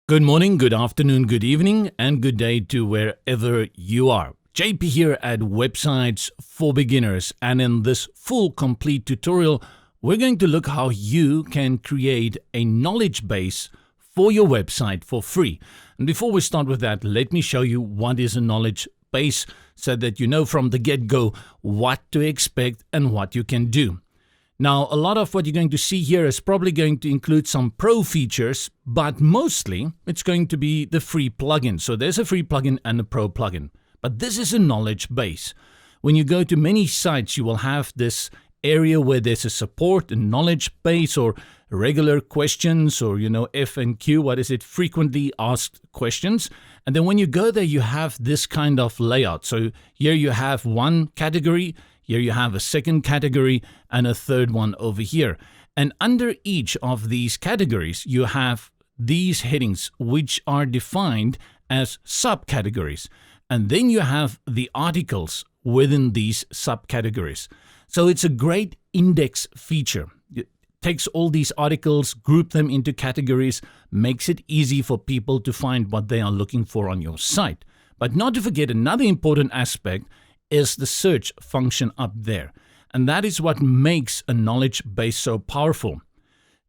Good morning, good afternoon, good evening, and good day to wherever you are. JP here at Websites for Beginners, and in this full complete tutorial, we're going to look how you can create a knowledge base for your website for free. And before we start with that, let me show you what is a knowledge base so that you know from the get-go what to expect and what you can do. Now, a lot of what you're going to see here is probably going to include some pro features, but mostly it's going to be the free plugin. So there's a free plugin and a pro plugin, but this is a knowledge base. When you go to many sites, you will have this area where there's a support and knowledge base or regular questions or, F&Q, what is it? Frequently asked questions. And then when you go there, you have this kind of layout. So here you have one category. Here you have a second category and a third one over here. And under each of these categories, you have these headings, which are defined as subcategories. And then you have the articles within these subcategories. So it's a great index feature. It takes all these articles, group them into categories, makes it easy for people to find what they are looking for on your site. But not to forget, another important aspect is the search function up there. And that is what makes a knowledge base so powerful.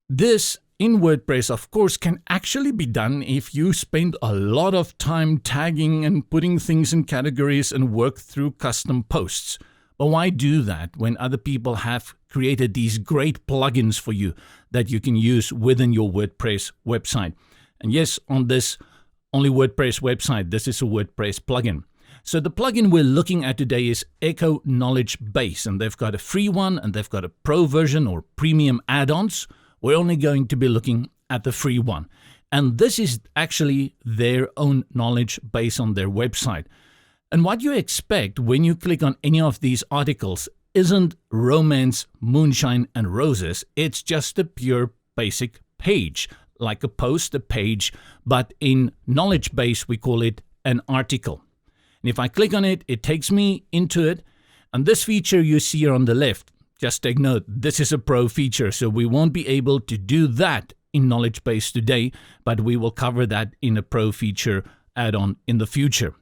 This in WordPress, of course, can actually be done if you spend a lot of time tagging and putting things in categories and work through custom posts. But why do that when other people have created these great plugins for you that you can use within your WordPress website? And yes, on this only WordPress website, this is a WordPress plugin. So the plugin we're looking at today is Echo Knowledge Base, and they've got a free one and they've got a pro version or premium add-ons. We're only going to be looking at the free one. And this is actually their own knowledge base on their website. And what you expect when you click on any of these articles isn't romance, moonshine, and roses. It's just a pure basic page, like a post, a page, but in knowledge base, we call it an article. And if I click on it, it takes me into it. And this feature you see here on the left, just take note, this is a pro feature. So we won't be able to do that in knowledge base today, but we will cover that in a pro feature add-on in the future.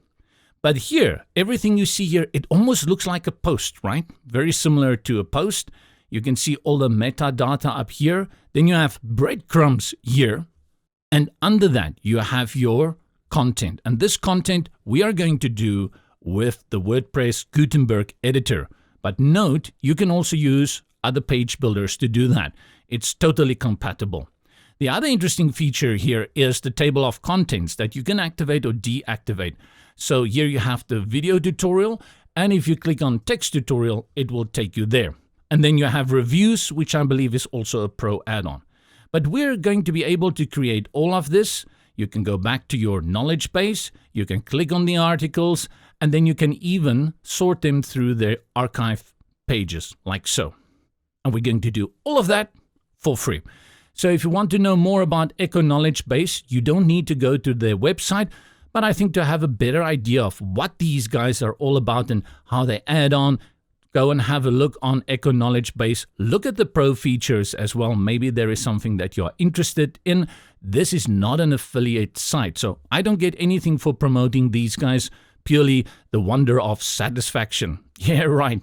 But here, everything you see here, it almost looks like a post, right? Very similar to a post. You can see all the metadata up here. Then you have breadcrumbs here. And under that, you have your content. And this content we are going to do with the WordPress Gutenberg editor. But note, you can also use other page builders to do that. It's totally compatible. The other interesting feature here is the table of contents that you can activate or deactivate. So here you have the video tutorial, and if you click on text tutorial, it will take you there. And then you have reviews, which I believe is also a pro add-on. But we're going to be able to create all of this. You can go back to your knowledge base, you can click on the articles, and then you can even sort them through their archive pages, like so. And we're going to do all of that for free. So if you want to know more about Echo Knowledge Base, you don't need to go to their website, but I think to have a better idea of what these guys are all about and how they add on, go and have a look on Echo Knowledge Base. Look at the pro features as well. Maybe there is something that you're interested in. This is not an affiliate site, so I don't get anything for promoting these guys, purely the wonder of satisfaction. Yeah, right.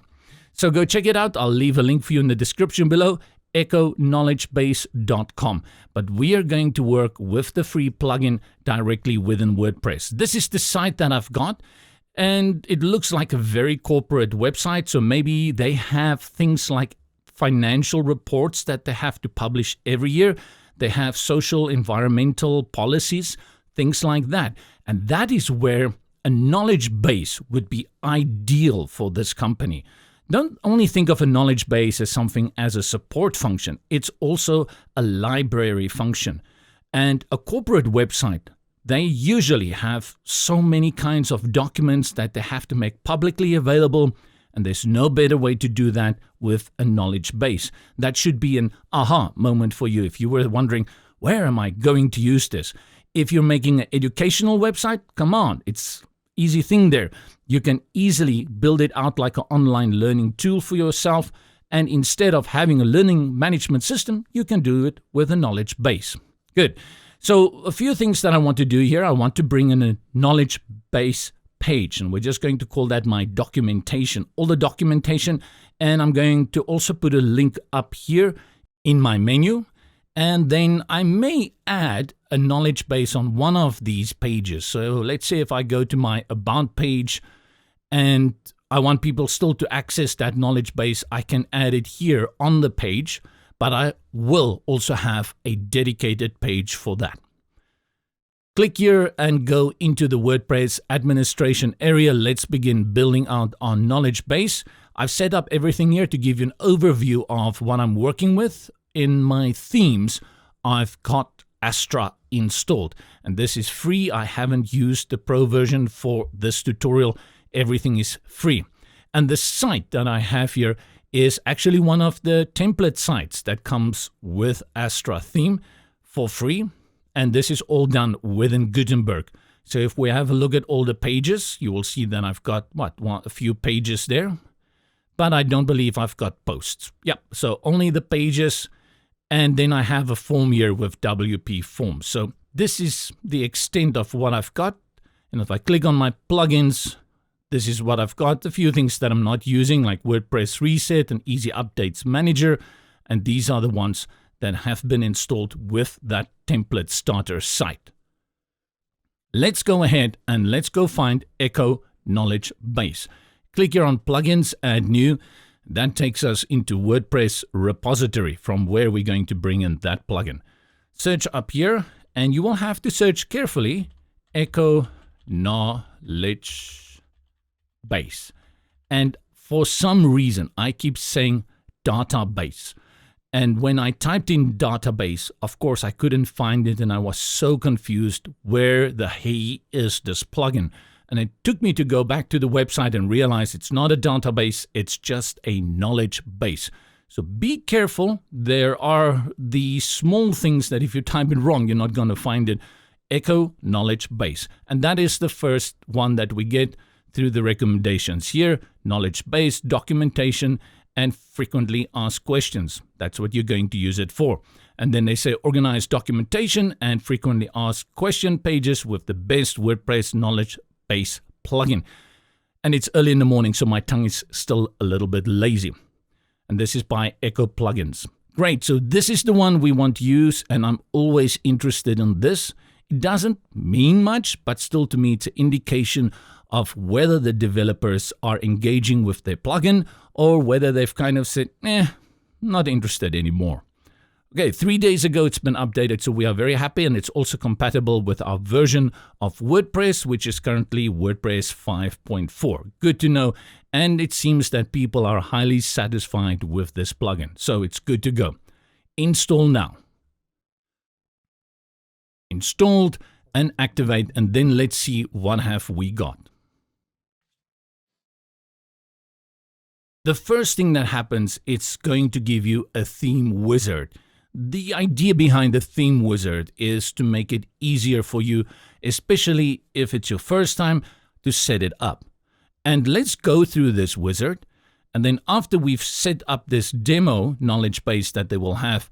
So go check it out. I'll leave a link for you in the description below, echoknowledgebase.com. But we are going to work with the free plugin directly within WordPress. This is the site that I've got. And it looks like a very corporate website, so maybe they have things like financial reports that they have to publish every year. They have social, environmental policies, things like that. And that is where a knowledge base would be ideal for this company. Don't only think of a knowledge base as something as a support function. It's also a library function. And a corporate website, they usually have so many kinds of documents that they have to make publicly available, and there's no better way to do that with a knowledge base. That should be an aha moment for you if you were wondering, where am I going to use this? If you're making an educational website, come on, it's easy thing there. You can easily build it out like an online learning tool for yourself, and instead of having a learning management system, you can do it with a knowledge base. Good. So a few things that I want to do here. I want to bring in a knowledge base page, and we're just going to call that my documentation, all the documentation. And I'm going to also put a link up here in my menu. And then I may add a knowledge base on one of these pages. So let's say if I go to my About page and I want people still to access that knowledge base, I can add it here on the page, but I will also have a dedicated page for that. Click here and go into the WordPress administration area. Let's begin building out our knowledge base. I've set up everything here to give you an overview of what I'm working with. In my themes, I've got Astra installed, and this is free. I haven't used the pro version for this tutorial. Everything is free. And the site that I have here is actually one of the template sites that comes with Astra theme for free. And this is all done within Gutenberg. So if we have a look at all the pages, you will see that I've got, a few pages there. But I don't believe I've got posts. Yeah, so only the pages. And then I have a form here with WP forms. So this is the extent of what I've got. And if I click on my plugins, this is what I've got. A few things that I'm not using, like WordPress Reset and Easy Updates Manager. And these are the ones that have been installed with that template starter site. Let's go ahead and let's go find Echo Knowledge Base. Click here on Plugins, Add New. That takes us into WordPress repository from where we're going to bring in that plugin. Search up here, and you will have to search carefully Echo Knowledge Base. And for some reason, I keep saying database. And when I typed in database, of course, I couldn't find it, and I was so confused where the hey is this plugin. And it took me to go back to the website and realize it's not a database, it's just a knowledge base. So be careful. There are the small things that if you type it wrong, you're not going to find it. Echo Knowledge Base. And that is the first one that we get through the recommendations here. Knowledge base, documentation, and frequently asked questions. That's what you're going to use it for. And then they say organize documentation and frequently asked question pages with the best WordPress knowledge base plugin. And it's early in the morning, so my tongue is still a little bit lazy. And this is by Echo Plugins. Great, so this is the one we want to use, and I'm always interested in this. It doesn't mean much, but still to me it's an indication of whether the developers are engaging with their plugin or whether they've kind of said, not interested anymore. Okay, 3 days ago it's been updated, so we are very happy, and it's also compatible with our version of WordPress, which is currently WordPress 5.4. Good to know, and it seems that people are highly satisfied with this plugin, so it's good to go. Install now. Installed and activate, and then let's see what have we got. The first thing that happens, it's going to give you a theme wizard. The idea behind the theme wizard is to make it easier for you, especially if it's your first time, to set it up. And let's go through this wizard. And then after we've set up this demo knowledge base that they will have,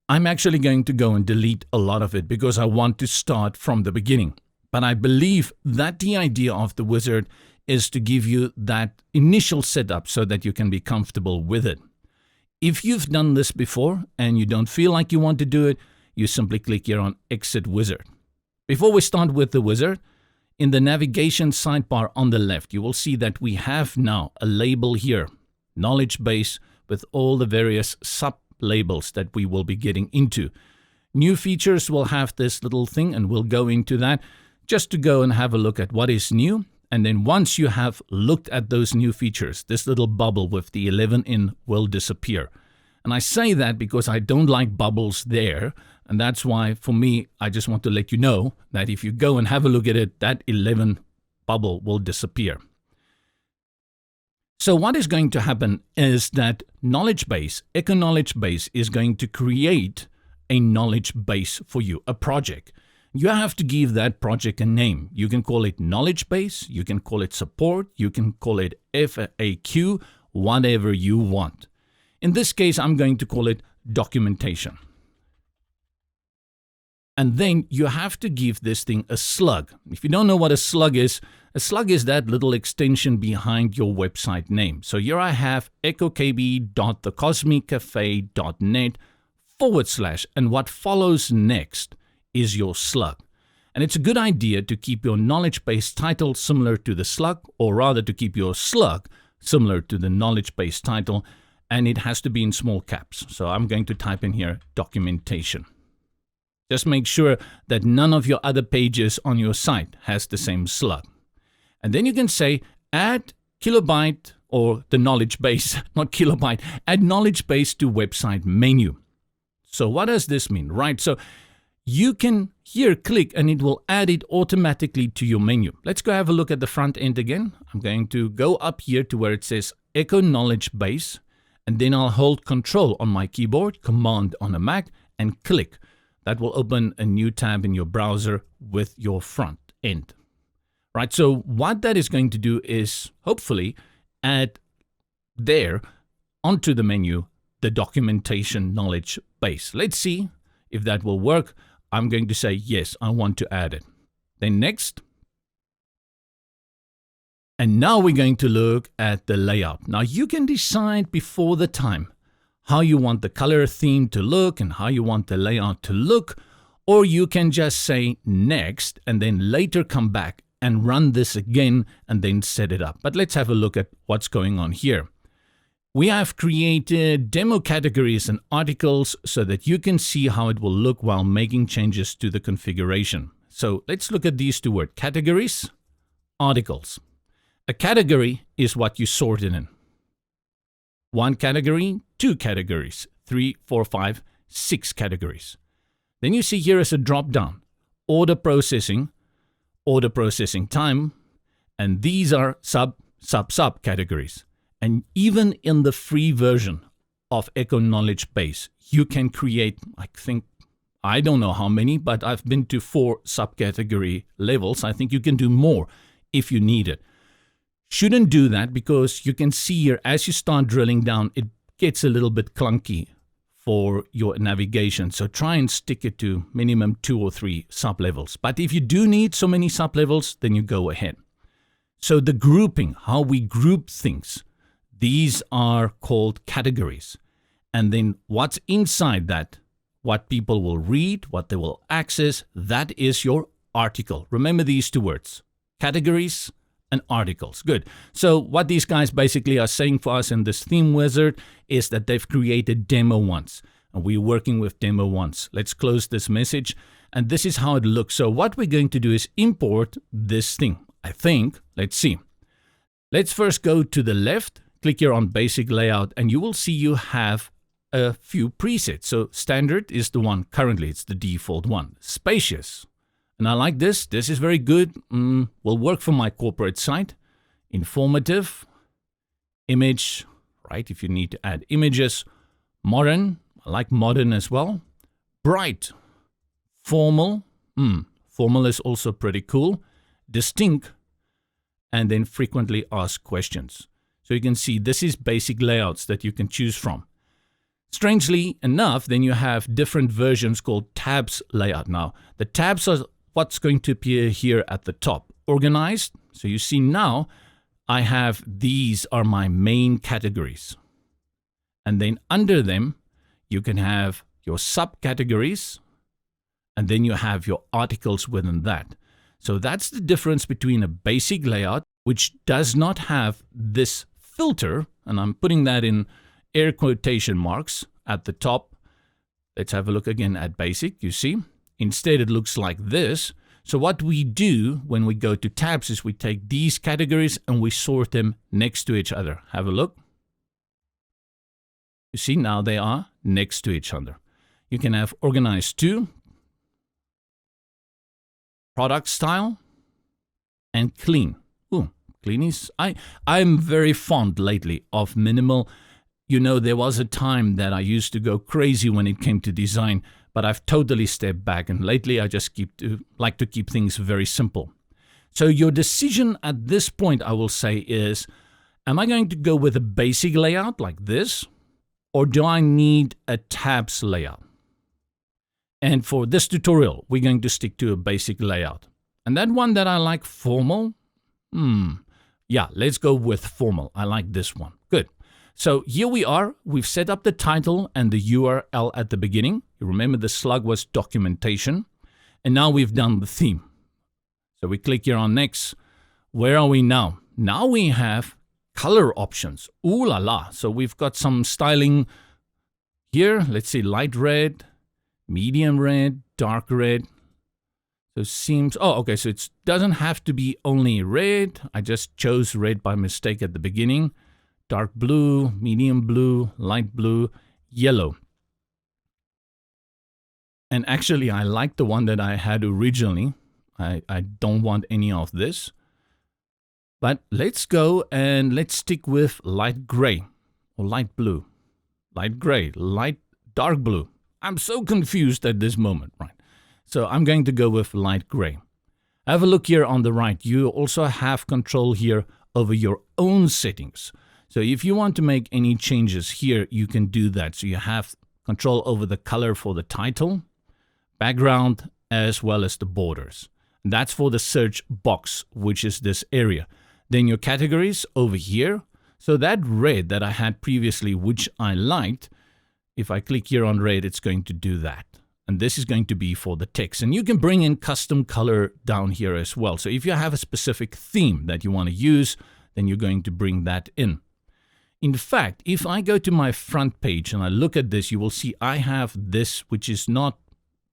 I'm actually going to go and delete a lot of it because I want to start from the beginning. But I believe that the idea of the wizard is to give you that initial setup so that you can be comfortable with it. If you've done this before and you don't feel like you want to do it, you simply click here on Exit Wizard. Before we start with the wizard, in the navigation sidebar on the left, you will see that we have now a label here, knowledge base, with all the various sub-labels that we will be getting into. New features will have this little thing, and we'll go into that just to go and have a look at what is new. And then once you have looked at those new features, this little bubble with the 11 in will disappear. And I say that because I don't like bubbles there. And that's why, for me, I just want to let you know that if you go and have a look at it, that 11 bubble will disappear. So what is going to happen is that knowledge base, Echo Knowledge Base, is going to create a knowledge base for you, a project. You have to give that project a name. You can call it knowledge base, you can call it support, you can call it FAQ, whatever you want. In this case, I'm going to call it documentation. And then you have to give this thing a slug. If you don't know what a slug is that little extension behind your website name. So here I have echokb.thecosmiccafe.net / and what follows next is your slug. And it's a good idea to keep your knowledge base title similar to the slug, or rather to keep your slug similar to the knowledge base title, and it has to be in small caps. So I'm going to type in here documentation. Just make sure that none of your other pages on your site has the same slug. And then you can say add kilobyte, or the knowledge base, not kilobyte, add knowledge base to website menu. So what does this mean, right? So you can here click and it will add it automatically to your menu. Let's go have a look at the front end again. I'm going to go up here to where it says Echo Knowledge Base, and then I'll hold Control on my keyboard, Command on a Mac, and click. That will open a new tab in your browser with your front end. Right, so what that is going to do is hopefully add there onto the menu the documentation knowledge base. Let's see if that will work. I'm going to say yes, I want to add it. Then next. And now we're going to look at the layout. Now you can decide before the time how you want the color theme to look and how you want the layout to look, or you can just say next and then later come back and run this again and then set it up. But let's have a look at what's going on here. We have created demo categories and articles so that you can see how it will look while making changes to the configuration. So let's look at these two words, categories, articles. A category is what you sorted in. One category, two categories, 3, 4, 5, 6 categories. Then you see here is a drop down, order processing time, and these are sub categories. And even in the free version of Echo Knowledge Base, you can create, I don't know how many, but I've been to 4 subcategory levels. I think you can do more if you need it. Shouldn't do that because you can see here as you start drilling down, it gets a little bit clunky for your navigation. So try and stick it to minimum 2 or 3 sub-levels. But if you do need so many sub-levels, then you go ahead. So the grouping, how we group things, these are called categories. And then what's inside that, what people will read, what they will access, that is your article. Remember these two words, categories and articles. Good. So what these guys basically are saying for us in this theme wizard is that they've created demo once. And we're working with demo once. Let's close this message. And this is how it looks. So what we're going to do is import this thing. I think, let's see. Let's first go to the left, click here on basic layout, and you will see you have a few presets. So standard is the one currently, it's the default one. Spacious. And I like this. This is very good. Will work for my corporate site. Informative. Image, right? If you need to add images. Modern. I like modern as well. Bright. Formal. Formal is also pretty cool. Distinct. And then frequently asked questions. So you can see this is basic layouts that you can choose from. Strangely enough, then you have different versions called tabs layout. Now, the tabs are what's going to appear here at the top. Organized. So you see now I have these are my main categories. And then under them, you can have your subcategories. And then you have your articles within that. So that's the difference between a basic layout, which does not have this filter. And I'm putting that in air quotation marks at the top. Let's have a look again at basic. You see? Instead, it looks like this. So what we do when we go to tabs is we take these categories and we sort them next to each other. Have a look. You see, now they are next to each other. You can have organized to, product style, and clean. Ooh, clean is, I'm very fond lately of minimal. You know, there was a time that I used to go crazy when it came to design, but I've totally stepped back, and lately I just like to keep things very simple. So your decision at this point, I will say, is, am I going to go with a basic layout like this, or do I need a tabs layout? And for this tutorial, we're going to stick to a basic layout. And that one that I like, formal. Yeah, let's go with formal. I like this one. Good. So here we are. We've set up the title and the URL at the beginning. You remember the slug was documentation. And now we've done the theme. So we click here on next. Where are we now? Now we have color options. Ooh la la. So we've got some styling here. Let's see, light red, medium red, dark red. So seems, oh, okay, so it doesn't have to be only red. I just chose red by mistake at the beginning. Dark blue, medium blue, light blue, yellow. And actually, I like the one that I had originally. I don't want any of this. But let's go and let's stick with light gray or light blue. Light gray, dark blue. I'm so confused at this moment, right? So I'm going to go with light gray. Have a look here on the right. You also have control here over your own settings. So if you want to make any changes here, you can do that. So you have control over the color for the title, background, as well as the borders. And that's for the search box, which is this area. Then your categories over here. So that red that I had previously, which I liked, if I click here on red, it's going to do that. And this is going to be for the text. And you can bring in custom color down here as well. So if you have a specific theme that you want to use, then you're going to bring that in. In fact, if I go to my front page and I look at this, you will see I have this, which is not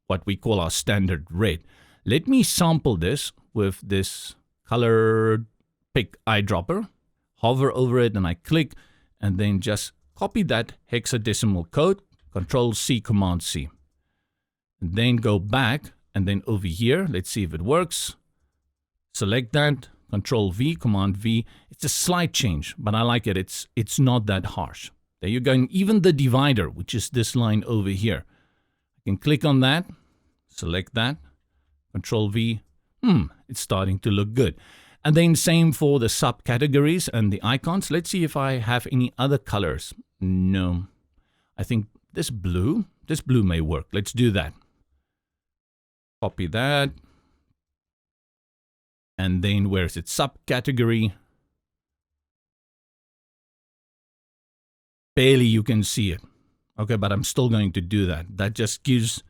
what we call our standard red. Let me sample this with this color pick eyedropper. Hover over it and I click and then just copy that hexadecimal code, Control C, Command C. And then go back and then over here, let's see if it works. Select that, Control V, Command V. It's a slight change, but I like it. It's not that harsh. There you go. And even the divider, which is this line over here. I can click on that, select that, Control V. It's starting to look good. And then same for the subcategories and the icons. Let's see if I have any other colors. No, I think this blue may work. Let's do that. Copy that. And then where is it? Subcategory. Barely you can see it. Okay, but I'm still going to do that. That just gives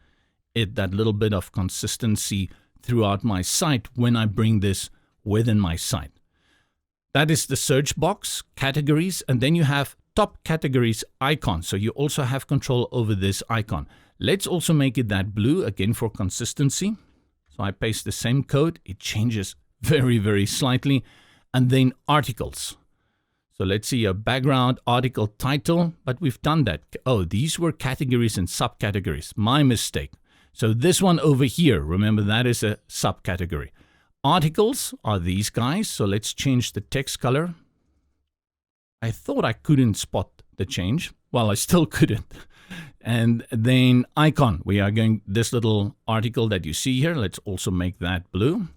it that little bit of consistency throughout my site when I bring this within my site. That is the search box, categories, and then you have top categories icon. So you also have control over this icon. Let's also make it that blue again for consistency. So I paste the same code. It changes very, very slightly. And then articles. So let's see a background article title, but we've done that. Oh, these were categories and subcategories. My mistake. So this one over here, remember that is a subcategory. Articles are these guys. So let's change the text color. I thought I couldn't spot the change. Well, I still couldn't. And then icon, we are going, this little article that you see here, let's also make that blue.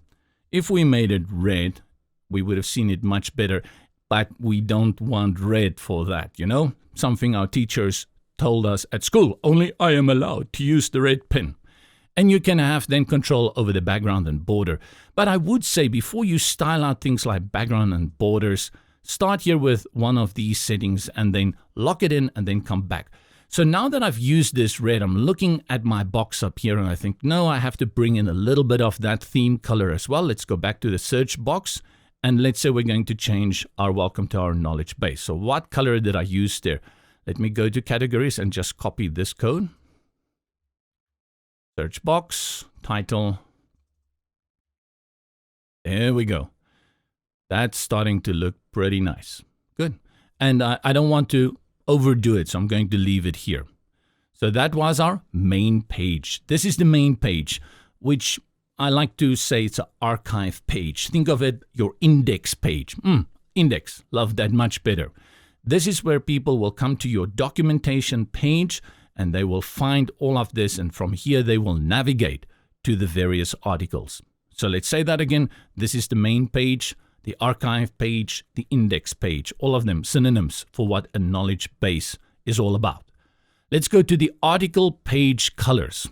If we made it red, we would have seen it much better, but we don't want red for that, you know? Something our teachers told us at school, only I am allowed to use the red pen. And you can have then control over the background and border. But I would say before you style out things like background and borders, start here with one of these settings and then lock it in and then come back. So now that I've used this red, I'm looking at my box up here and I think, no, I have to bring in a little bit of that theme color as well. Let's go back to the search box and let's say we're going to change our welcome to our knowledge base. So what color did I use there? Let me go to categories and just copy this code. Search box, title. There we go. That's starting to look pretty nice. Good. And I don't want to overdo it, so I'm going to leave it here. So that was our main page. This is the main page, which I like to say it's an archive page. Think of it, your index page. Index, love that much better. This is where people will come to your documentation page and they will find all of this. And from here, they will navigate to the various articles. So let's say that again. This is the main page, the archive page, the index page, all of them synonyms for what a knowledge base is all about. Let's go to the article page colors.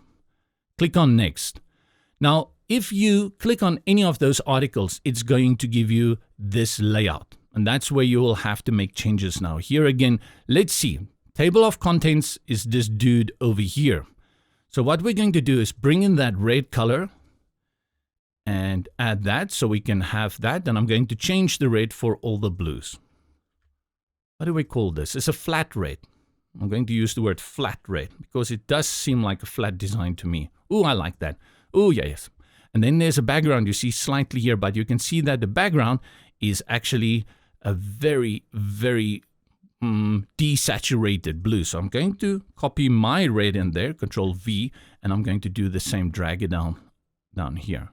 Click on Next. Now, if you click on any of those articles, it's going to give you this layout. And that's where you will have to make changes now. Here again, let's see. Table of contents is this dude over here. So what we're going to do is bring in that red color and add that so we can have that. And I'm going to change the red for all the blues. What do we call this? It's a flat red. I'm going to use the word flat red because it does seem like a flat design to me. Ooh, I like that. Ooh, yes. And then there's a background you see slightly here, but you can see that the background is actually a very, very desaturated blue. So I'm going to copy my red in there, Control V, and I'm going to do the same, drag it down here.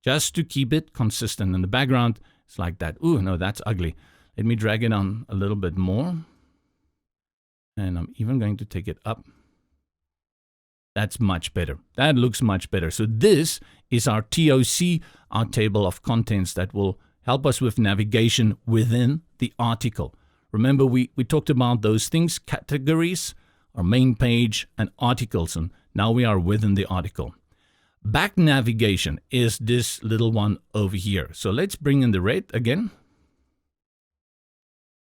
Just to keep it consistent. In the background, it's like that. Ooh, no, that's ugly. Let me drag it on a little bit more. And I'm even going to take it up. That's much better. That looks much better. So this is our TOC, our table of contents that will help us with navigation within the article. Remember, we talked about those things, categories, our main page, and articles. And now we are within the article. Back navigation is this little one over here. So let's bring in the red again.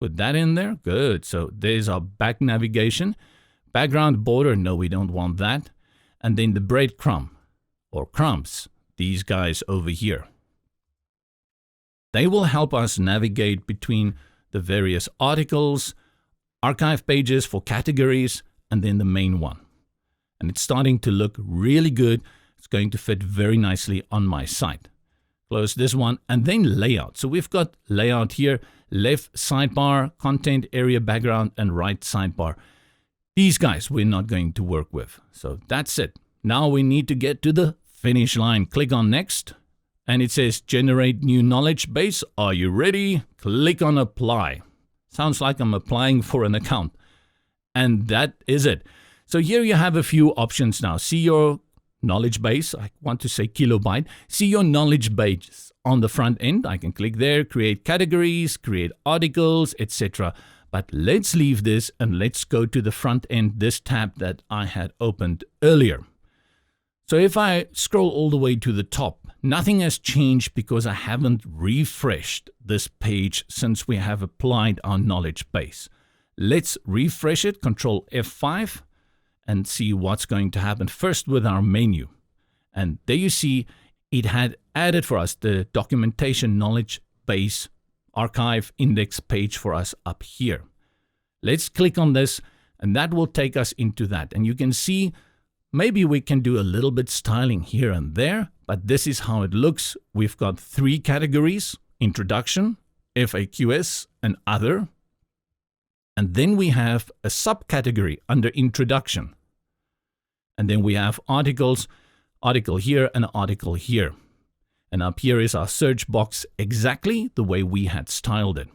Put that in there. Good. So there's our back navigation. Background border. No, we don't want that. And then the breadcrumb or crumbs. These guys over here. They will help us navigate between the various articles, archive pages for categories, and then the main one. And it's starting to look really good. It's going to fit very nicely on my site. Close this one and then layout. So we've got layout here, left sidebar, content area background, and right sidebar. These guys we're not going to work with. So that's it. Now we need to get to the finish line. Click on Next. And it says generate new knowledge base. Are you ready? Click on apply. Sounds like I'm applying for an account. And that is it. So here you have a few options now. See your knowledge base. I want to say kilobyte. See your knowledge base on the front end. I can click there, create categories, create articles, etc. But let's leave this and let's go to the front end, this tab that I had opened earlier. So if I scroll all the way to the top, nothing has changed because I haven't refreshed this page since we have applied our knowledge base. Let's refresh it, Control F5, and see what's going to happen first with our menu. And there you see it had added for us the documentation knowledge base archive index page for us up here. Let's click on this and that will take us into that. And you can see maybe we can do a little bit styling here and there, but this is how it looks. We've got 3 categories: introduction, FAQs, and other. And then we have a subcategory under introduction. And then we have articles, article here and article here. And up here is our search box exactly the way we had styled it.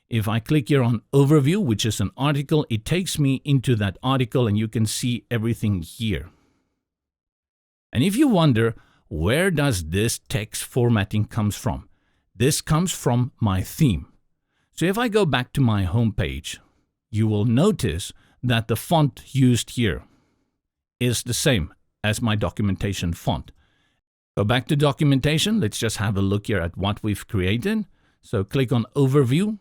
If I click here on overview, which is an article, it takes me into that article and you can see everything here. And if you wonder, where does this text formatting comes from? This comes from my theme. So if I go back to my home page, you will notice that the font used here is the same as my documentation font. Go back to documentation. Let's just have a look here at what we've created. So click on overview.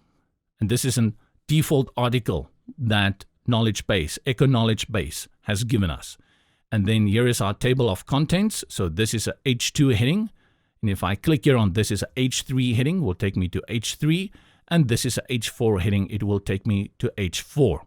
And this is a default article that knowledge base, Echo Knowledge Base has given us. And then here is our table of contents. So this is a H2 heading. And if I click here on this is a H3 heading, will take me to H3. And this is a H4 heading. It will take me to H4.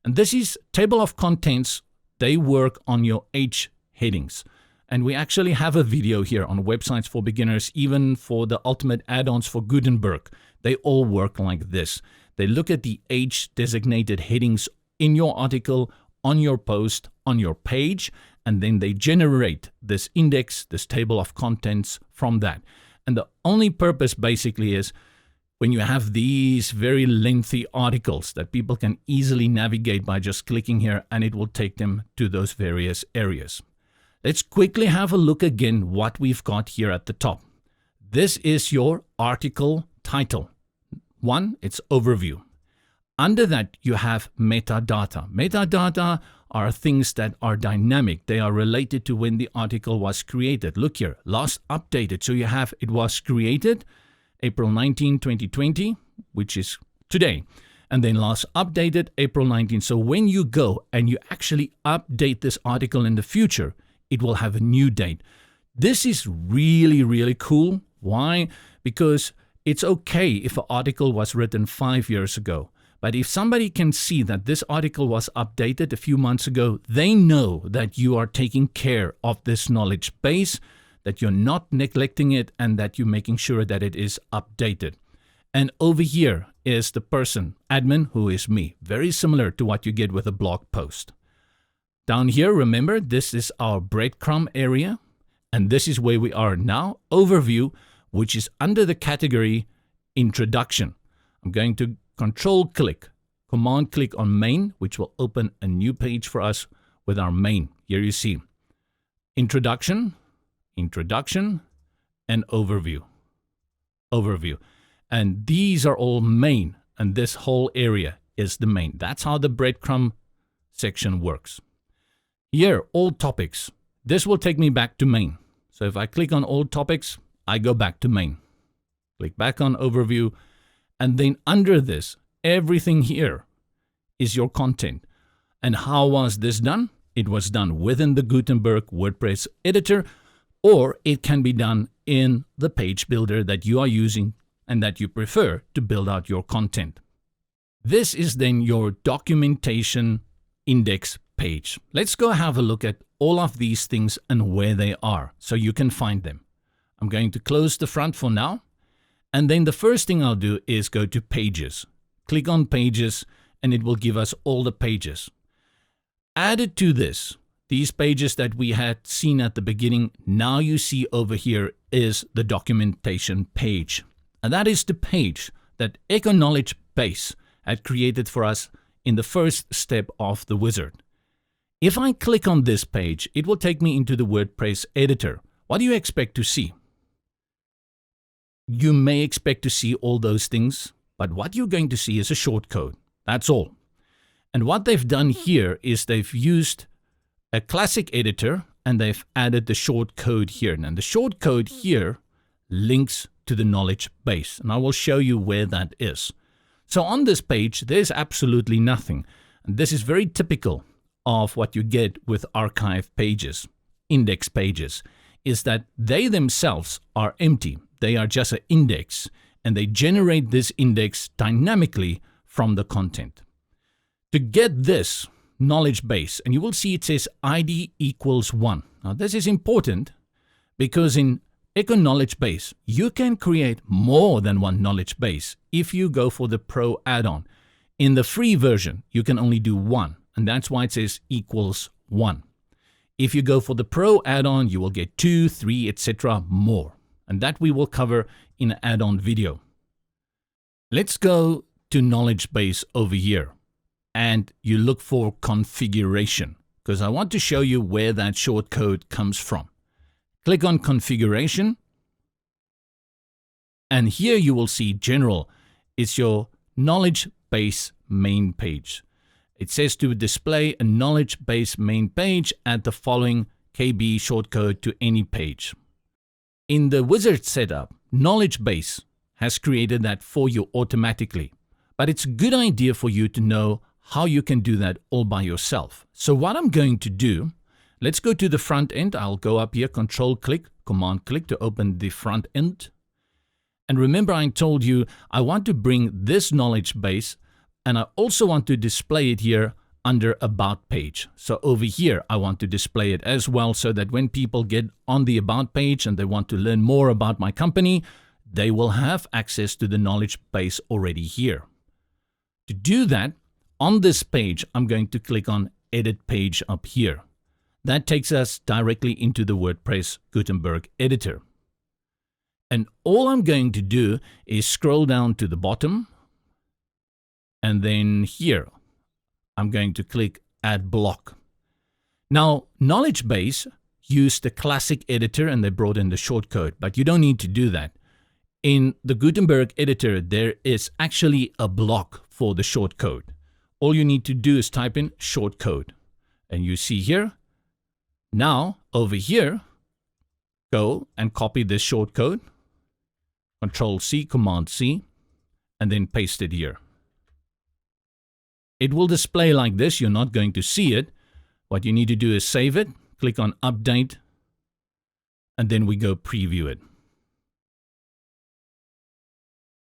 And this is table of contents. They work on your H headings. And we actually have a video here on Websites for Beginners, even for the ultimate add-ons for Gutenberg. They all work like this. They look at the H designated headings in your article, on your post, on your page, and then they generate this index, this table of contents from that. And the only purpose basically is when you have these very lengthy articles that people can easily navigate by just clicking here, and it will take them to those various areas. Let's quickly have a look again what we've got here at the top. This is your article title. 1, it's overview. Under that, you have metadata. Metadata are things that are dynamic. They are related to when the article was created. Look here, last updated. So you have it was created April 19, 2020, which is today. And then last updated April 19. So when you go and you actually update this article in the future, it will have a new date. This is really, really cool. Why? Because it's okay if an article was written 5 years ago. But if somebody can see that this article was updated a few months ago, they know that you are taking care of this knowledge base, that you're not neglecting it, and that you're making sure that it is updated. And over here is the person, admin, who is me. Very similar to what you get with a blog post. Down here, remember, this is our breadcrumb area. And this is where we are now, overview, which is under the category introduction. I'm going to control click, command click on main, which will open a new page for us with our main. Here you see introduction, introduction, and overview. Overview. And these are all main, and this whole area is the main. That's how the breadcrumb section works. Here, all topics. This will take me back to main. So if I click on all topics, I go back to main. Click back on overview, and then under this, everything here is your content. And how was this done? It was done within the Gutenberg WordPress editor, or it can be done in the page builder that you are using and that you prefer to build out your content. This is then your documentation index page. Let's go have a look at all of these things and where they are so you can find them. I'm going to close the front for now. And then the first thing I'll do is go to pages. Click on pages and it will give us all the pages. Added to this, these pages that we had seen at the beginning, now you see over here is the documentation page. And that is the page that Echo Knowledge Base had created for us in the first step of the wizard. If I click on this page, it will take me into the WordPress editor. What do you expect to see? You may expect to see all those things, but what you're going to see is a shortcode. That's all. And what they've done here is they've used a classic editor and they've added the shortcode here. And the shortcode here links to the knowledge base. And I will show you where that is. So on this page, there's absolutely nothing. And this is very typical of what you get with archive pages, index pages, is that they themselves are empty. They are just an index, and they generate this index dynamically from the content. To get this knowledge base, and you will see it says ID equals 1. Now this is important because in Echo Knowledge Base, you can create more than one knowledge base if you go for the Pro add-on. In the free version, you can only do one, and that's why it says equals 1. If you go for the Pro add-on, you will get 2, 3, etc. more. And that we will cover in an add-on video. Let's go to knowledge base over here. And you look for configuration, because I want to show you where that shortcode comes from. Click on configuration. And here you will see general. It's your knowledge base main page. It says to display a knowledge base main page, add the following KB shortcode to any page. In the wizard setup, knowledge base has created that for you automatically. But it's a good idea for you to know how you can do that all by yourself. So what I'm going to do, let's go to the front end. I'll go up here, control click, command click to open the front end. And remember I told you I want to bring this knowledge base and I also want to display it here under About page. So over here, I want to display it as well so that when people get on the About page and they want to learn more about my company, they will have access to the knowledge base already here. To do that, on this page, I'm going to click on Edit Page up here. That takes us directly into the WordPress Gutenberg editor. And all I'm going to do is scroll down to the bottom. And then here, I'm going to click Add Block. Now, Knowledge Base used the classic editor and they brought in the shortcode, but you don't need to do that. In the Gutenberg editor, there is actually a block for the shortcode. All you need to do is type in shortcode. And you see here, now over here, go and copy this shortcode, Control C, Command C, and then paste it here. It will display like this. You're not going to see it. What you need to do is save it, click on Update, and then we go preview it.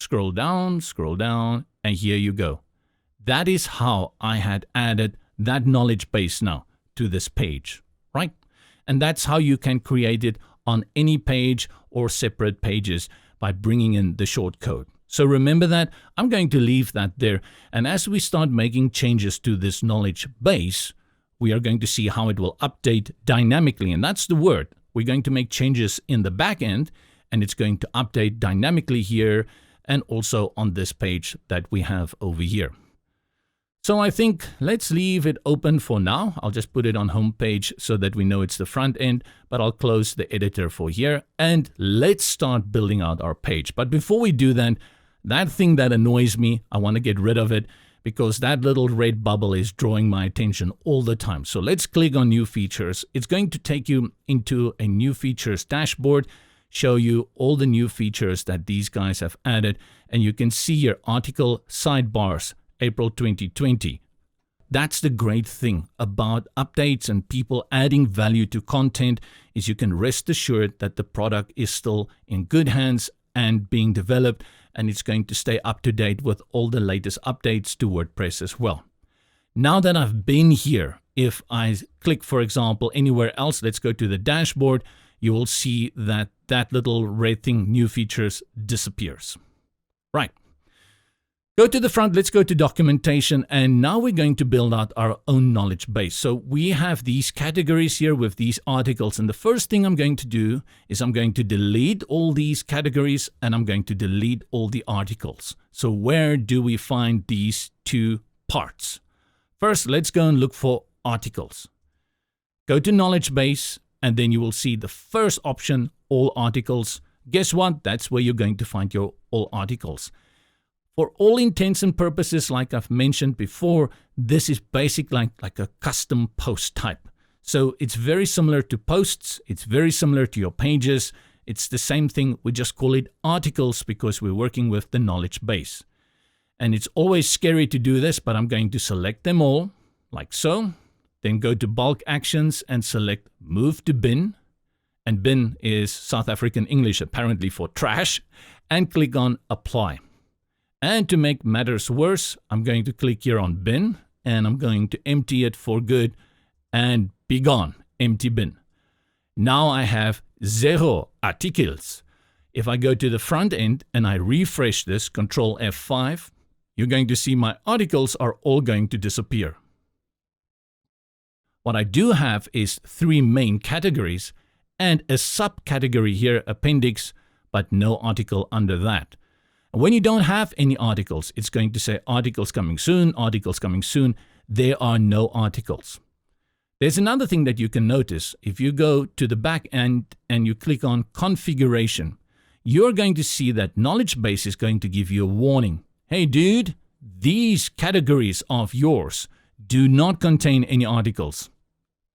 Scroll down, and here you go. That is how I had added that knowledge base now to this page, right? And that's how you can create it on any page or separate pages by bringing in the shortcode. So remember that. I'm going to leave that there. And as we start making changes to this knowledge base, we are going to see how it will update dynamically. And that's the word. We're going to make changes in the back end, and it's going to update dynamically here and also on this page that we have over here. So I think let's leave it open for now. I'll just put it on home page so that we know it's the front end, but I'll close the editor for here and let's start building out our page. But before we do that, that thing that annoys me, I want to get rid of it because that little red bubble is drawing my attention all the time. So let's click on new features. It's going to take you into a new features dashboard, show you all the new features that these guys have added, and you can see your article sidebars, April 2020. That's the great thing about updates and people adding value to content is you can rest assured that the product is still in good hands and being developed, and it's going to stay up to date with all the latest updates to WordPress as well. Now that I've been here, if I click, for example, anywhere else, let's go to the dashboard, you will see that that little red thing, new features, disappears. Right. Go to the front, let's go to documentation, and now we're going to build out our own knowledge base. So we have these categories here with these articles, and the first thing I'm going to do is I'm going to delete all these categories and I'm going to delete all the articles. So where do we find these two parts? First, let's go and look for articles. Go to knowledge base, and then you will see the first option, all articles. Guess what? That's where you're going to find your all articles. For all intents and purposes, like I've mentioned before, this is basically like a custom post type. So it's very similar to posts. It's very similar to your pages. It's the same thing. We just call it articles because we're working with the knowledge base. And it's always scary to do this, but I'm going to select them all like so. Then go to bulk actions and select move to bin. And bin is South African English apparently for trash. And click on apply. And to make matters worse, I'm going to click here on bin and I'm going to empty it for good and be gone, empty bin. Now I have 0 articles. If I go to the front end and I refresh this, Control F5, you're going to see my articles are all going to disappear. What I do have is 3 main categories and a subcategory here, appendix, but no article under that. When you don't have any articles, it's going to say articles coming soon, articles coming soon. There are no articles. There's another thing that you can notice. If you go to the back end and you click on configuration, you're going to see that knowledge base is going to give you a warning. Hey, dude, these categories of yours do not contain any articles.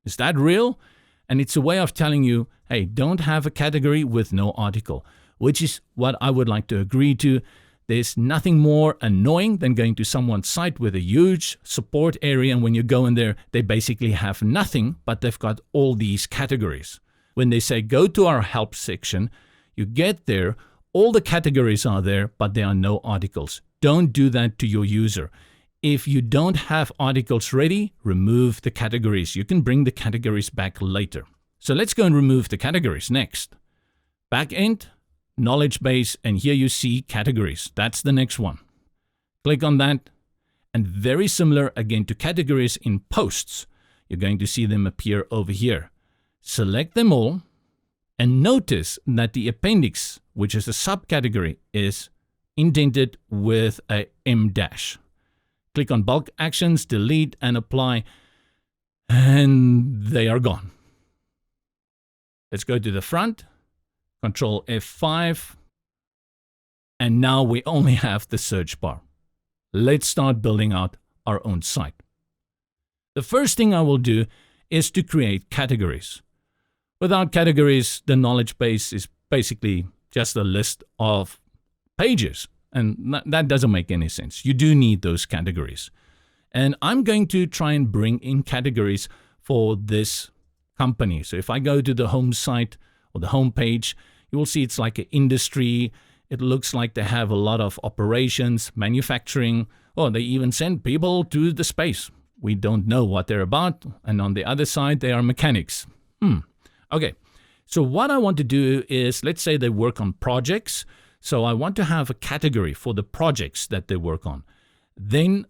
Is that real? And it's a way of telling you, hey, don't have a category with no article, which is what I would like to agree to. There's nothing more annoying than going to someone's site with a huge support area, and when you go in there, they basically have nothing, but they've got all these categories. When they say go to our help section, you get there, all the categories are there, but there are no articles. Don't do that to your user. If you don't have articles ready, remove the categories. You can bring the categories back later. So let's go and remove the categories next. Backend, knowledge base, and here you see categories. That's the next one. Click on that, and very similar again to categories in posts. You're going to see them appear over here. Select them all, and notice that the appendix, which is a subcategory, is indented with a M dash. Click on bulk actions, delete, and apply, and they are gone. Let's go to the front. Control F5. And now we only have the search bar. Let's start building out our own site. The first thing I will do is to create categories. Without categories, the knowledge base is basically just a list of pages, and that doesn't make any sense. You do need those categories. And I'm going to try and bring in categories for this company. So if I go to the home site or the home page, you will see it's like an industry. It looks like they have a lot of operations, manufacturing, or they even send people to the space. We don't know what they're about. And on the other side, they are mechanics. Okay, so what I want to do is, let's say they work on projects. So I want to have a category for the projects that they work on. Then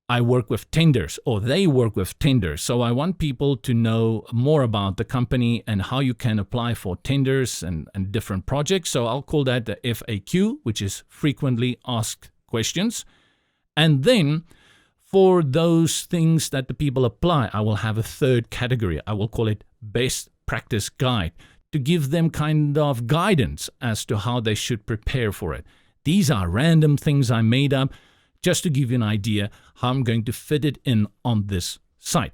I work with tenders, or they work with tenders. So I want people to know more about the company and how you can apply for tenders and different projects. So I'll call that the FAQ, which is frequently asked questions. And then for those things that the people apply, I will have a third category. I will call it best practice guide, to give them kind of guidance as to how they should prepare for it. These are random things I made up just to give you an idea how I'm going to fit it in on this site.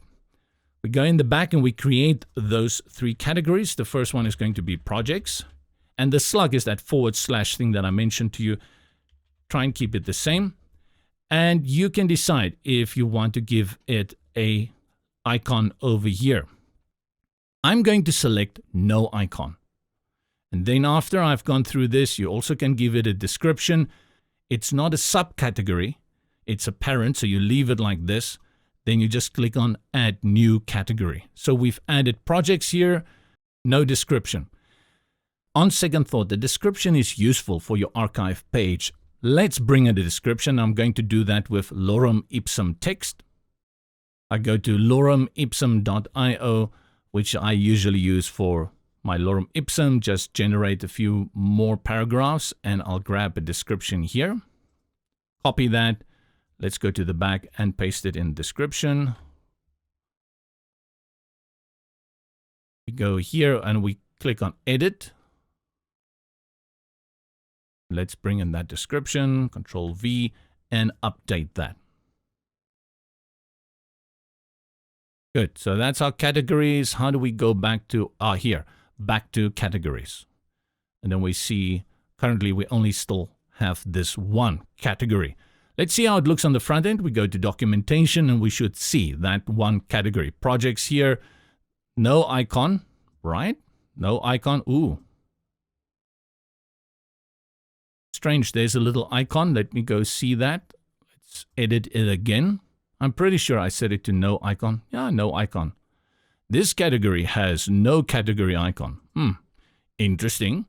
We go in the back and we create those three categories. The first one is going to be projects. And the slug is that / thing that I mentioned to you. Try and keep it the same. And you can decide if you want to give it a icon over here. I'm going to select no icon. And then after I've gone through this, you also can give it a description. It's not a subcategory. It's a parent, so you leave it like this. Then you just click on add new category. So we've added projects here, no description. On second thought, the description is useful for your archive page. Let's bring in a description. I'm going to do that with lorem ipsum text. I go to loremipsum.io, which I usually use for my lorem ipsum. Just generate a few more paragraphs and I'll grab a description here. Copy that. Let's go to the back and paste it in description. We go here and we click on edit. Let's bring in that description, Control V, and update that. Good, so that's our categories. How do we go back to, here, back to categories. And then we see, currently we only still have this one category. Let's see how it looks on the front end. We go to documentation and we should see that one category. Projects here, no icon, right? No icon, ooh. Strange, there's a little icon. Let me go see that. Let's edit it again. I'm pretty sure I set it to no icon. Yeah, no icon. This category has no category icon. Interesting.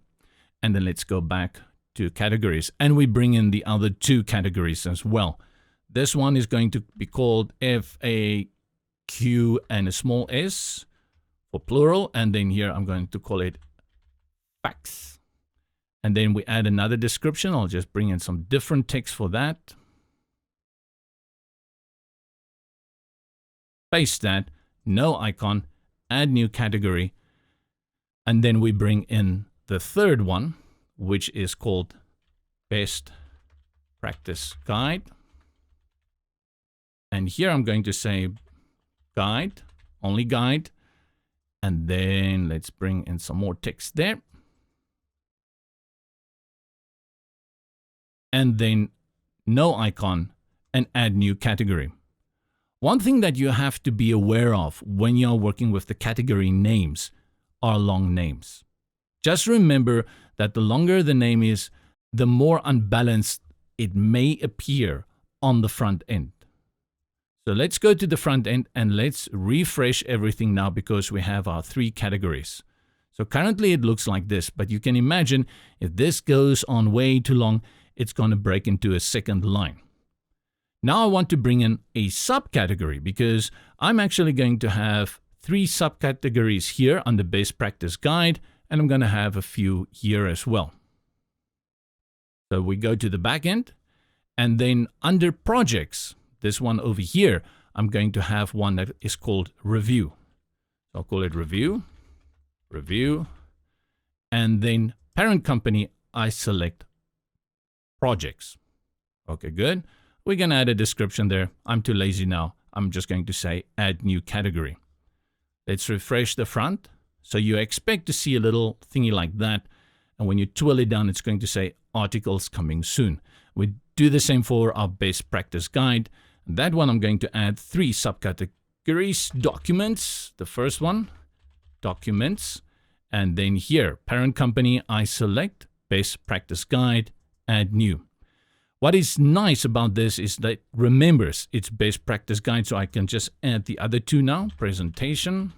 And then let's go back to categories. And we bring in the other two categories as well. This one is going to be called FAQ and a small s for plural. And then here I'm going to call it facts. And then we add another description. I'll just bring in some different text for that. Paste that, no icon, add new category. And then we bring in the third one, which is called Best Practice Guide. And here I'm going to say guide, only guide. And then let's bring in some more text there. And then no icon and add new category. One thing that you have to be aware of when you're working with the category names are long names. Just remember that the longer the name is, the more unbalanced it may appear on the front end. So let's go to the front end and let's refresh everything now because we have our three categories. So currently it looks like this, but you can imagine if this goes on way too long, it's going to break into a second line. Now I want to bring in a subcategory because I'm actually going to have three subcategories here under Best Practice Guide, and I'm going to have a few here as well. So we go to the back end, and then under projects, this one over here, I'm going to have one that is called review. So I'll call it review, review, and then parent company, I select projects. Okay, good. We're going to add a description there. I'm too lazy now. I'm just going to say add new category. Let's refresh the front. So you expect to see a little thingy like that. And when you twirl it down, it's going to say articles coming soon. We do the same for our best practice guide. That one, I'm going to add 3 subcategories. Documents, the first one, documents. And then here, parent company, I select best practice guide, add new. What is nice about this is that it remembers its best practice guide. So I can just add the other 2 now, presentation.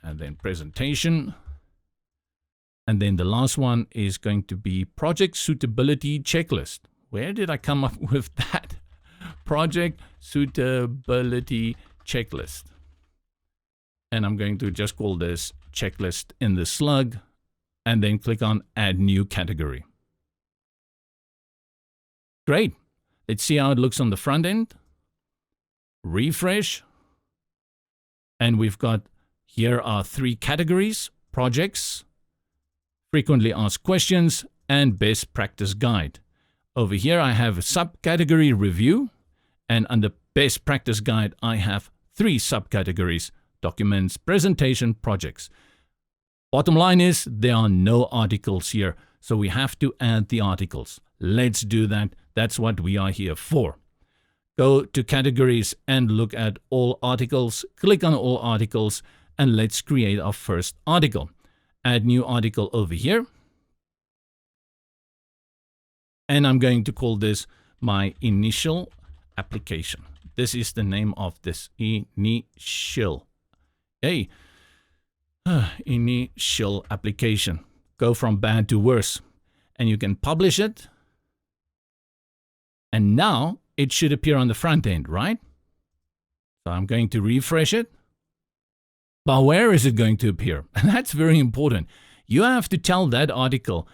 And then presentation. And then the last one is going to be project suitability checklist. Where did I come up with that? Project suitability checklist. And I'm going to just call this checklist in the slug and then click on add new category. Great. Let's see how it looks on the front end. Refresh. And we've got here are 3 categories: projects, frequently asked questions, and best practice guide. Over here, I have a subcategory review, and under best practice guide, I have 3 subcategories: documents, presentation, projects. Bottom line is there are no articles here, so we have to add the articles. Let's do that. That's what we are here for. Go to categories and look at all articles. Click on all articles, and let's create our first article. Add new article over here. And I'm going to call this my initial application. This is the name of this initial. Initial application. Go from bad to worse. And you can publish it. And now it should appear on the front end, right? So I'm going to refresh it. But where is it going to appear? And that's very important. You have to tell that article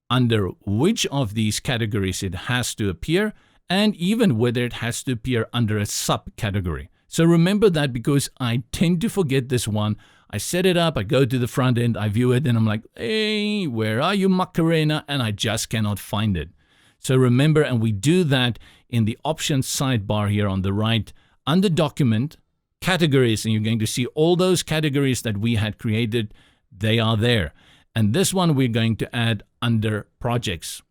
under which of these categories it has to appear, and even whether it has to appear under a subcategory. So remember that, because I tend to forget this one. I set it up, I go to the front end, I view it, and I'm like, hey, where are you, Macarena? And I just cannot find it. So remember, and we do that in the options sidebar here on the right, under document, categories, and you're going to see all those categories that we had created, they are there. And this one we're going to add under projects.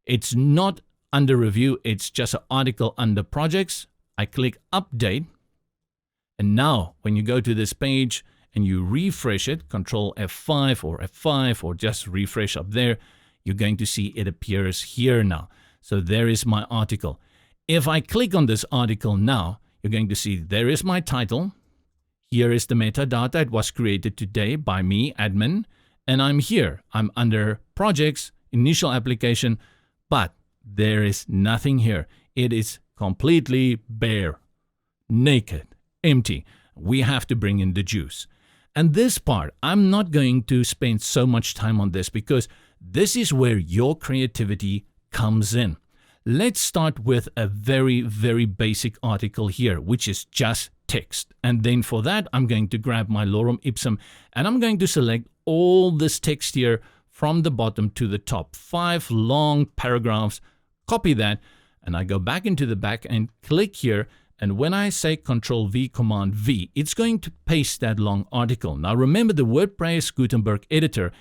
It's not under review, it's just an article under projects. I click update. And now when you go to this page and you refresh it, Control F5 or F5 or just refresh up there, you're going to see it appears here now. So there is my article. If I click on this article now, you're going to see there is my title. Here is the metadata. It was created today by me, admin. And I'm here. I'm under projects, initial application, but there is nothing here. It is completely bare, naked, empty. We have to bring in the juice. And this part, I'm not going to spend so much time on this because this is where your creativity comes in. Let's start with a very, very basic article here, which is just text. And then for that, I'm going to grab my lorem ipsum and I'm going to select all this text here from the bottom to the top. 5 long paragraphs. Copy that. And I go back into the back and click here. And when I say Control V, Command V, it's going to paste that long article. Now remember the WordPress Gutenberg editor.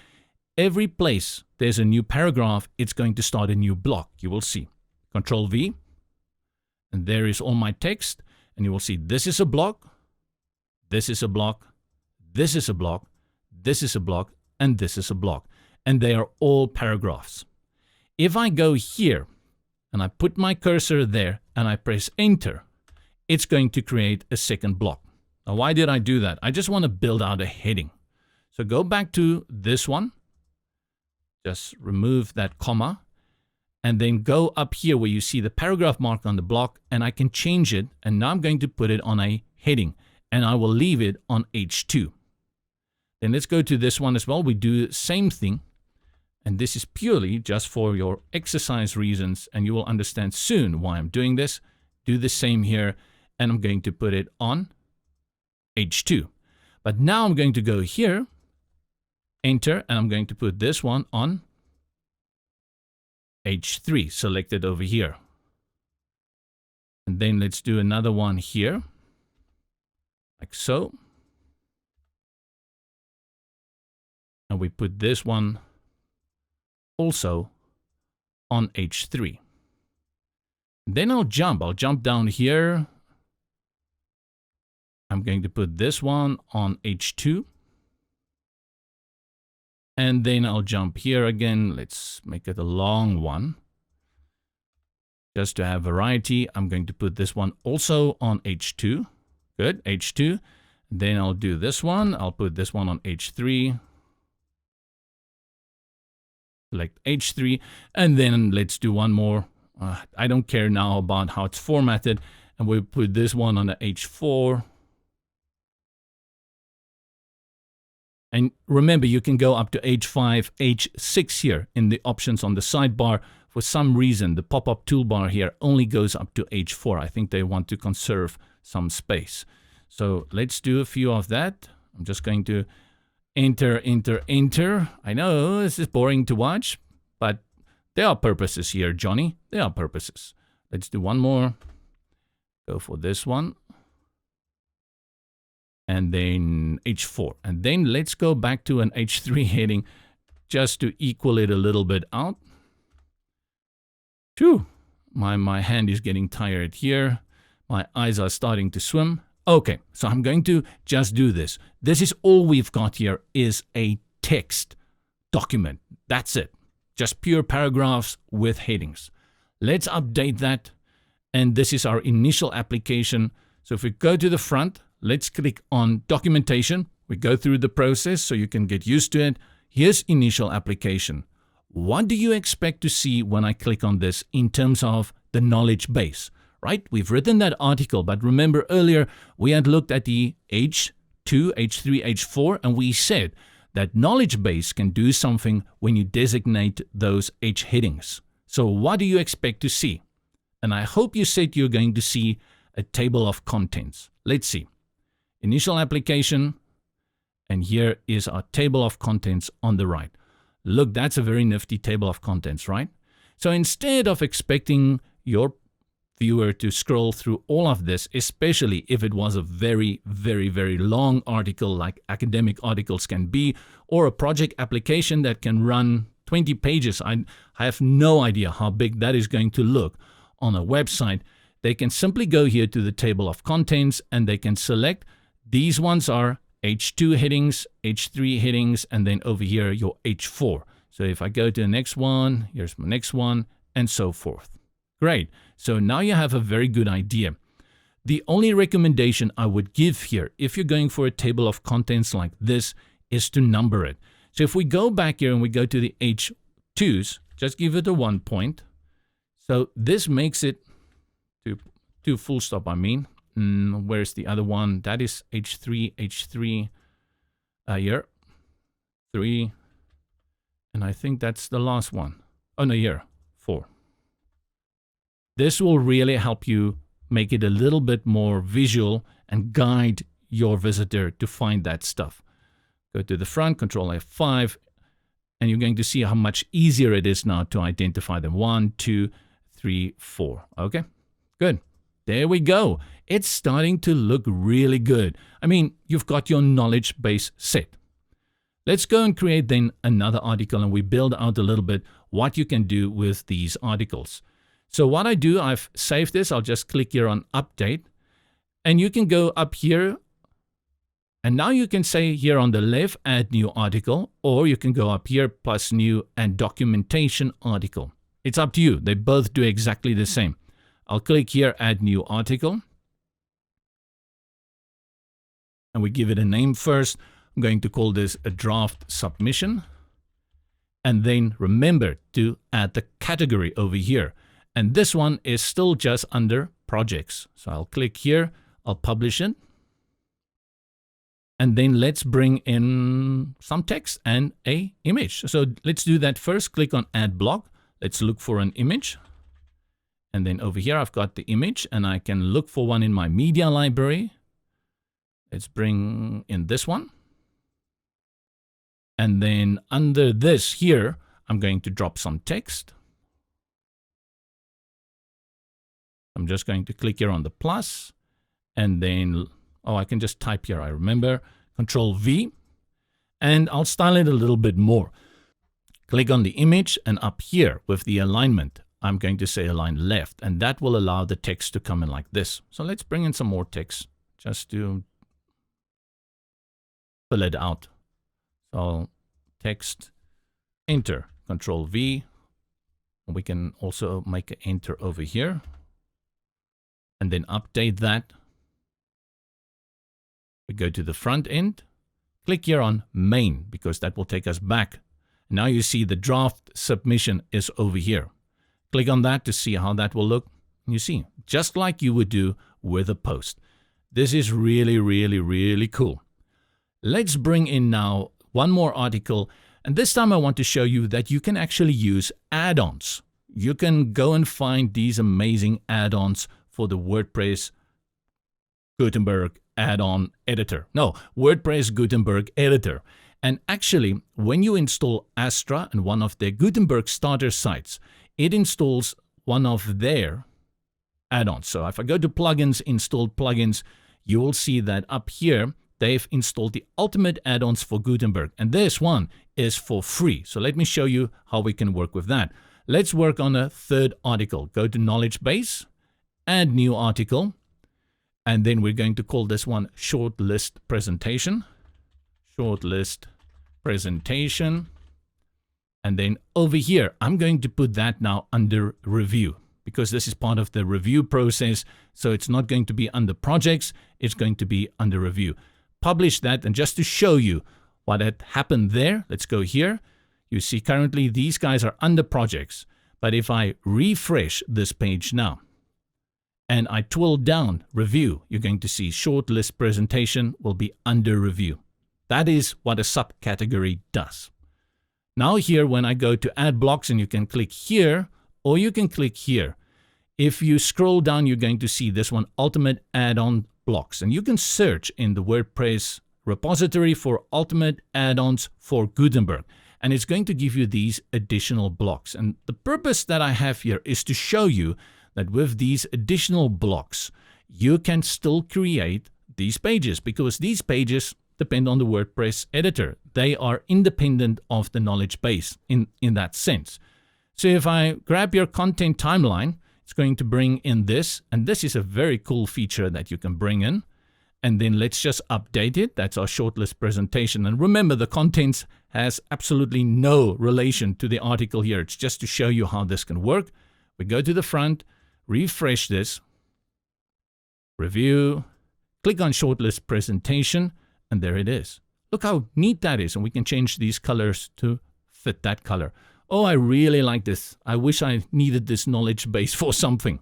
Every place there's a new paragraph, it's going to start a new block. You will see. Control V. And there is all my text. And you will see this is a block. This is a block. This is a block. This is a block. And this is a block. And they are all paragraphs. If I go here and I put my cursor there and I press enter, it's going to create a second block. Now, why did I do that? I just want to build out a heading. So go back to this one. Just remove that comma. And then go up here where you see the paragraph mark on the block. And I can change it. And now I'm going to put it on a heading. And I will leave it on H2. Then let's go to this one as well. We do the same thing. And this is purely just for your exercise reasons. And you will understand soon why I'm doing this. Do the same here. And I'm going to put it on H2. But now I'm going to go here, enter, and I'm going to put this one on H3 selected over here. And then let's do another one here, like so. And we put this one also on H3. Then I'll jump down here. I'm going to put this one on H2. And then I'll jump here again. Let's make it a long one. Just to have variety, I'm going to put this one also on H2. Good, H2. Then I'll do this one. I'll put this one on H3. Select H3. And then let's do one more. I don't care now about how it's formatted. And we'll put this one on the H4. And remember, you can go up to H5, H6 here in the options on the sidebar. For some reason, the pop-up toolbar here only goes up to H4. I think they want to conserve some space. So let's do a few of that. I'm just going to enter. I know this is boring to watch, but there are purposes here, Johnny. There are purposes. Let's do one more. Go for this one. And then H4. And then let's go back to an H3 heading just to equal it a little bit out. Phew, my hand is getting tired here. My eyes are starting to swim. Okay, so I'm going to just do this. This is all we've got here is a text document. That's it. Just pure paragraphs with headings. Let's update that. And this is our initial application. So if we go to the front, let's click on documentation. We go through the process so you can get used to it. Here's initial application. What do you expect to see when I click on this in terms of the knowledge base, right? We've written that article, but remember earlier we had looked at the H2, H3, H4, and we said that knowledge base can do something when you designate those H headings. So what do you expect to see? And I hope you said you're going to see a table of contents. Let's see. Initial application, and here is our table of contents on the right. Look, that's a very nifty table of contents, right? So instead of expecting your viewer to scroll through all of this, especially if it was a very, very, very long article like academic articles can be, or a project application that can run 20 pages, I have no idea how big that is going to look on a website. They can simply go here to the table of contents and they can select. These ones are H2 headings, H3 headings, and then over here your H4. So if I go to the next one, here's my next one, and so forth. Great. So now you have a very good idea. The only recommendation I would give here, if you're going for a table of contents like this, is to number it. So if we go back here and we go to the H2s, just give it a 1 point. So this makes it to full stop, I mean. Where's the other one? That is H3 here. 3. And I think that's the last one. Oh no, here. 4. This will really help you make it a little bit more visual and guide your visitor to find that stuff. Go to the front, Control F5, and you're going to see how much easier it is now to identify them. 1, 2, 3, 4. Okay, good. There we go. It's starting to look really good. I mean, you've got your knowledge base set. Let's go and create then another article and we build out a little bit what you can do with these articles. So what I do, I've saved this. I'll just click here on update and you can go up here and now you can say here on the left, add new article, or you can go up here plus new and documentation article. It's up to you. They both do exactly the same. I'll click here, add new article. And we give it a name first. I'm going to call this a draft submission. And then remember to add the category over here. And this one is still just under projects. So I'll click here, I'll publish it. And then let's bring in some text and an image. So let's do that first. Click on add block. Let's look for an image. And then over here, I've got the image and I can look for one in my media library. Let's bring in this one. And then under this here, I'm going to drop some text. I'm just going to click here on the plus, and then, oh, I can just type here, I remember, Control V, and I'll style it a little bit more. Click on the image, and up here with the alignment, I'm going to say align left, and that will allow the text to come in like this. So let's bring in some more text just to fill it out. So text, enter, Control V. We can also make an enter over here and then update that. We go to the front end, click here on main because that will take us back. Now you see the draft submission is over here. Click on that to see how that will look. You see, just like you would do with a post. This is really, really, really cool. Let's bring in now one more article. And this time I want to show you that you can actually use add-ons. You can go and find these amazing add-ons for the WordPress Gutenberg add-on editor. No, WordPress Gutenberg editor. And actually, when you install Astra and one of their Gutenberg starter sites, it installs one of their add-ons. So if I go to plugins, installed plugins, you will see that up here, they've installed the ultimate add-ons for Gutenberg. And this one is for free. So let me show you how we can work with that. Let's work on a third article. Go to knowledge base, add new article. And then we're going to call this one short list presentation. Short list presentation. And then over here, I'm going to put that now under review because this is part of the review process. So it's not going to be under projects. It's going to be under review. Publish that. And just to show you what had happened there, let's go here. You see currently these guys are under projects. But if I refresh this page now and I twill down review, you're going to see short list presentation will be under review. That is what a subcategory does. Now here, when I go to add blocks, and you can click here or you can click here. If you scroll down, you're going to see this one, ultimate add-on blocks. And you can search in the WordPress repository for ultimate add-ons for Gutenberg. And it's going to give you these additional blocks. And the purpose that I have here is to show you that with these additional blocks, you can still create these pages because these pages depend on the WordPress editor. They are independent of the knowledge base in that sense. So if I grab your content timeline, it's going to bring in this, and this is a very cool feature that you can bring in. And then let's just update it. That's our shortlist presentation. And remember, the contents has absolutely no relation to the article here. It's just to show you how this can work. We go to the front, refresh this, review, click on shortlist presentation, and there it is. Look how neat that is. And we can change these colors to fit that color. Oh, I really like this. I wish I needed this knowledge base for something.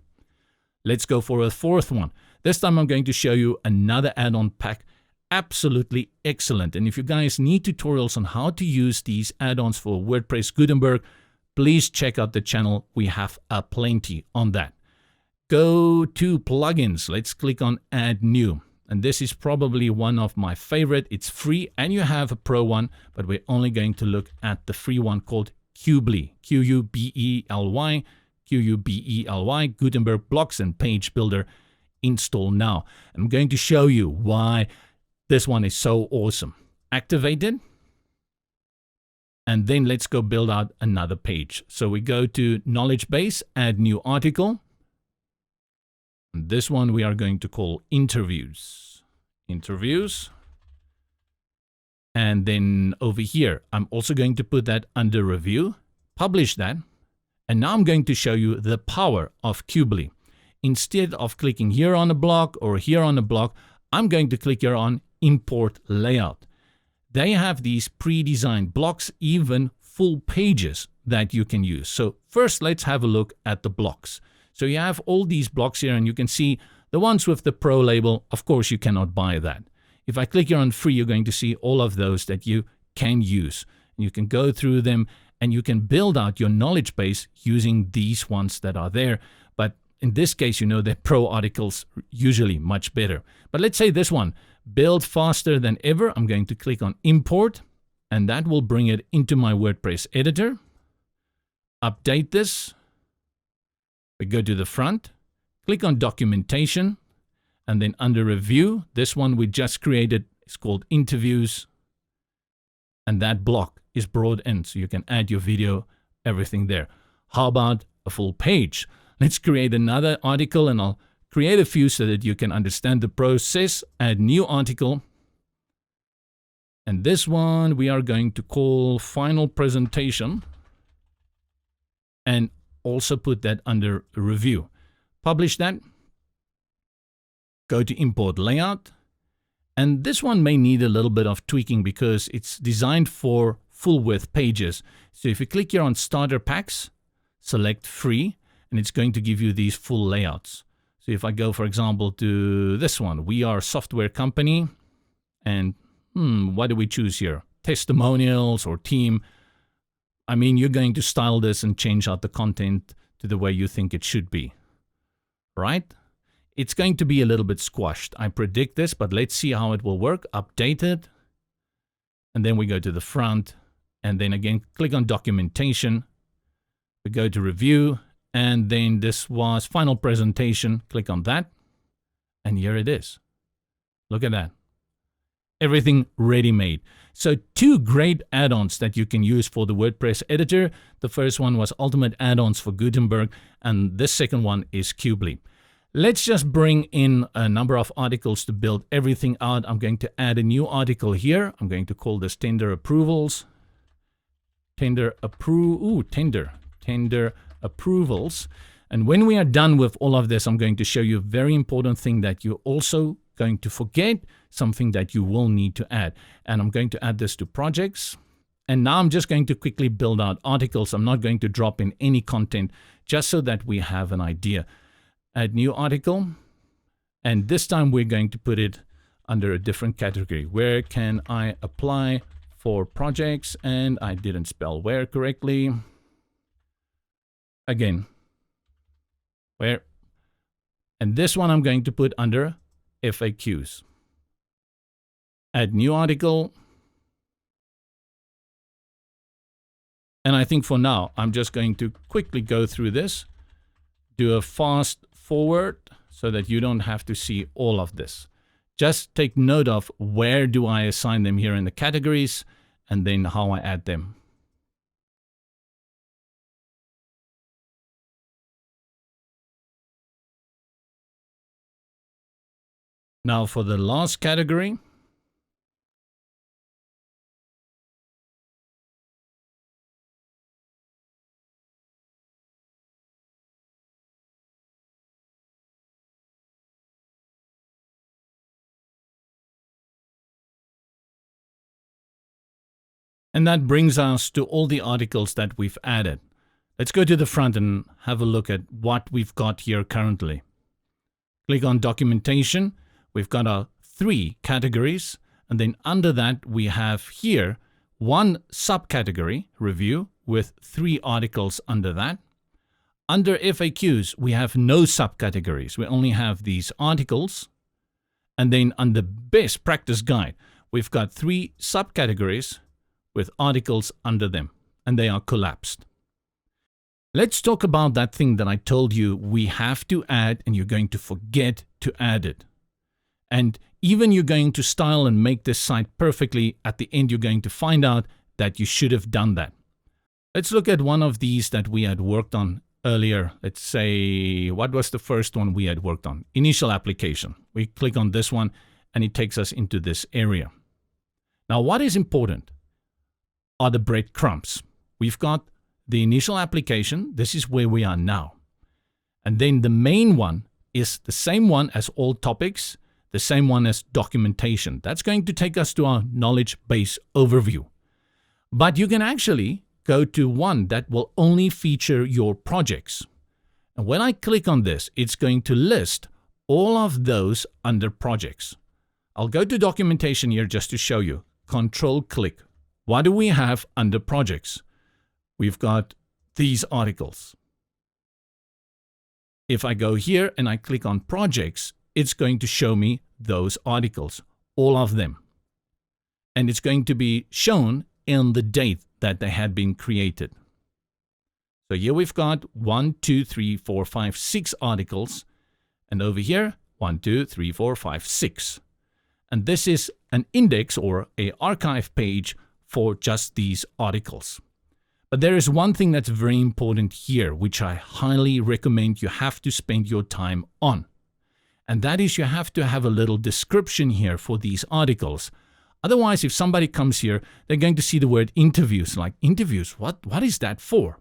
Let's go for a fourth one. This time I'm going to show you another add-on pack. Absolutely excellent. And if you guys need tutorials on how to use these add-ons for WordPress Gutenberg, please check out the channel. We have a plenty on that. Go to plugins. Let's click on add new. And this is probably one of my favorite. It's free and you have a pro one, but we're only going to look at the free one called Qubely, Qubely, Qubely, Gutenberg Blocks and Page Builder. Install now. I'm going to show you why this one is so awesome. Activate it. And then let's go build out another page. So we go to knowledge base, add new article. And this one we are going to call interviews. Interviews. And then over here, I'm also going to put that under review, publish that. And now I'm going to show you the power of Qubely. Instead of clicking here on a block or here on a block, I'm going to click here on import layout. They have these pre-designed blocks, even full pages that you can use. So first, let's have a look at the blocks. So you have all these blocks here and you can see the ones with the pro label. Of course, you cannot buy that. If I click here on free, you're going to see all of those that you can use. And you can go through them and you can build out your knowledge base using these ones that are there. But in this case, you know, the pro articles usually much better. But let's say this one, build faster than ever. I'm going to click on import and that will bring it into my WordPress editor. Update this. We go to the front, click on documentation, and then under review, this one we just created is called interviews. And that block is brought in, so you can add your video, everything there. How about a full page? Let's create another article, and I'll create a few so that you can understand the process. Add new article. And this one we are going to call final presentation. And also put that under review. Publish that. Go to import layout. And this one may need a little bit of tweaking because it's designed for full width pages. So if you click here on starter packs, select free, and it's going to give you these full layouts. So if I go, for example, to this one, we are a software company, and what do we choose here? Testimonials or team. I mean, you're going to style this and change out the content to the way you think it should be, right? It's going to be a little bit squashed. I predict this, but let's see how it will work. Update it. And then we go to the front. And then again, click on documentation. We go to review. And then this was final presentation. Click on that. And here it is. Look at that. Everything ready-made. So 2 great add-ons that you can use for the WordPress editor. The first one was Ultimate Add-ons for Gutenberg. And this second one is Kubely. Let's just bring in a number of articles to build everything out. I'm going to add a new article here. I'm going to call this tender approvals. Tender approvals. And when we are done with all of this, I'm going to show you a very important thing that you're also going to forget, something that you will need to add. And I'm going to add this to projects. And now I'm just going to quickly build out articles. I'm not going to drop in any content, just so that we have an idea. Add new article, and this time we're going to put it under a different category. Where can I apply for projects? And I didn't spell where correctly. Again, where? And this one I'm going to put under FAQs. Add new article. And I think for now, I'm just going to quickly go through this, do a fast forward so that you don't have to see all of this. Just take note of where do I assign them here in the categories, and then how I add them. Now for the last category, and that brings us to all the articles that we've added. Let's go to the front and have a look at what we've got here currently. Click on documentation. We've got our 3 categories. And then under that, we have here 1 subcategory, review, with 3 articles under that. Under FAQs, we have no subcategories. We only have these articles. And then under best practice guide, we've got 3 subcategories with articles under them, and they are collapsed. Let's talk about that thing that I told you we have to add, and you're going to forget to add it. And even you're going to style and make this site perfectly, at the end you're going to find out that you should have done that. Let's look at one of these that we had worked on earlier. Let's say, what was the first one we had worked on? Initial application. We click on this one, and it takes us into this area. Now, what is important are the breadcrumbs. We've got the initial application. This is where we are now. And then the main one is the same one as all topics, the same one as documentation. That's going to take us to our knowledge base overview. But you can actually go to one that will only feature your projects. And when I click on this, it's going to list all of those under projects. I'll go to documentation here just to show you. Control click. What do we have under projects? We've got these articles. If I go here and I click on projects, it's going to show me those articles, all of them. And it's going to be shown in the date that they had been created. So here we've got 1, 2, 3, 4, 5, 6 articles. And over here, 1, 2, 3, 4, 5, 6. And this is an index or an archive page for just these articles. But there is one thing that's very important here, which I highly recommend you have to spend your time on. And that is you have to have a little description here for these articles. Otherwise, if somebody comes here, they're going to see the word interviews. Like, interviews, what is that for?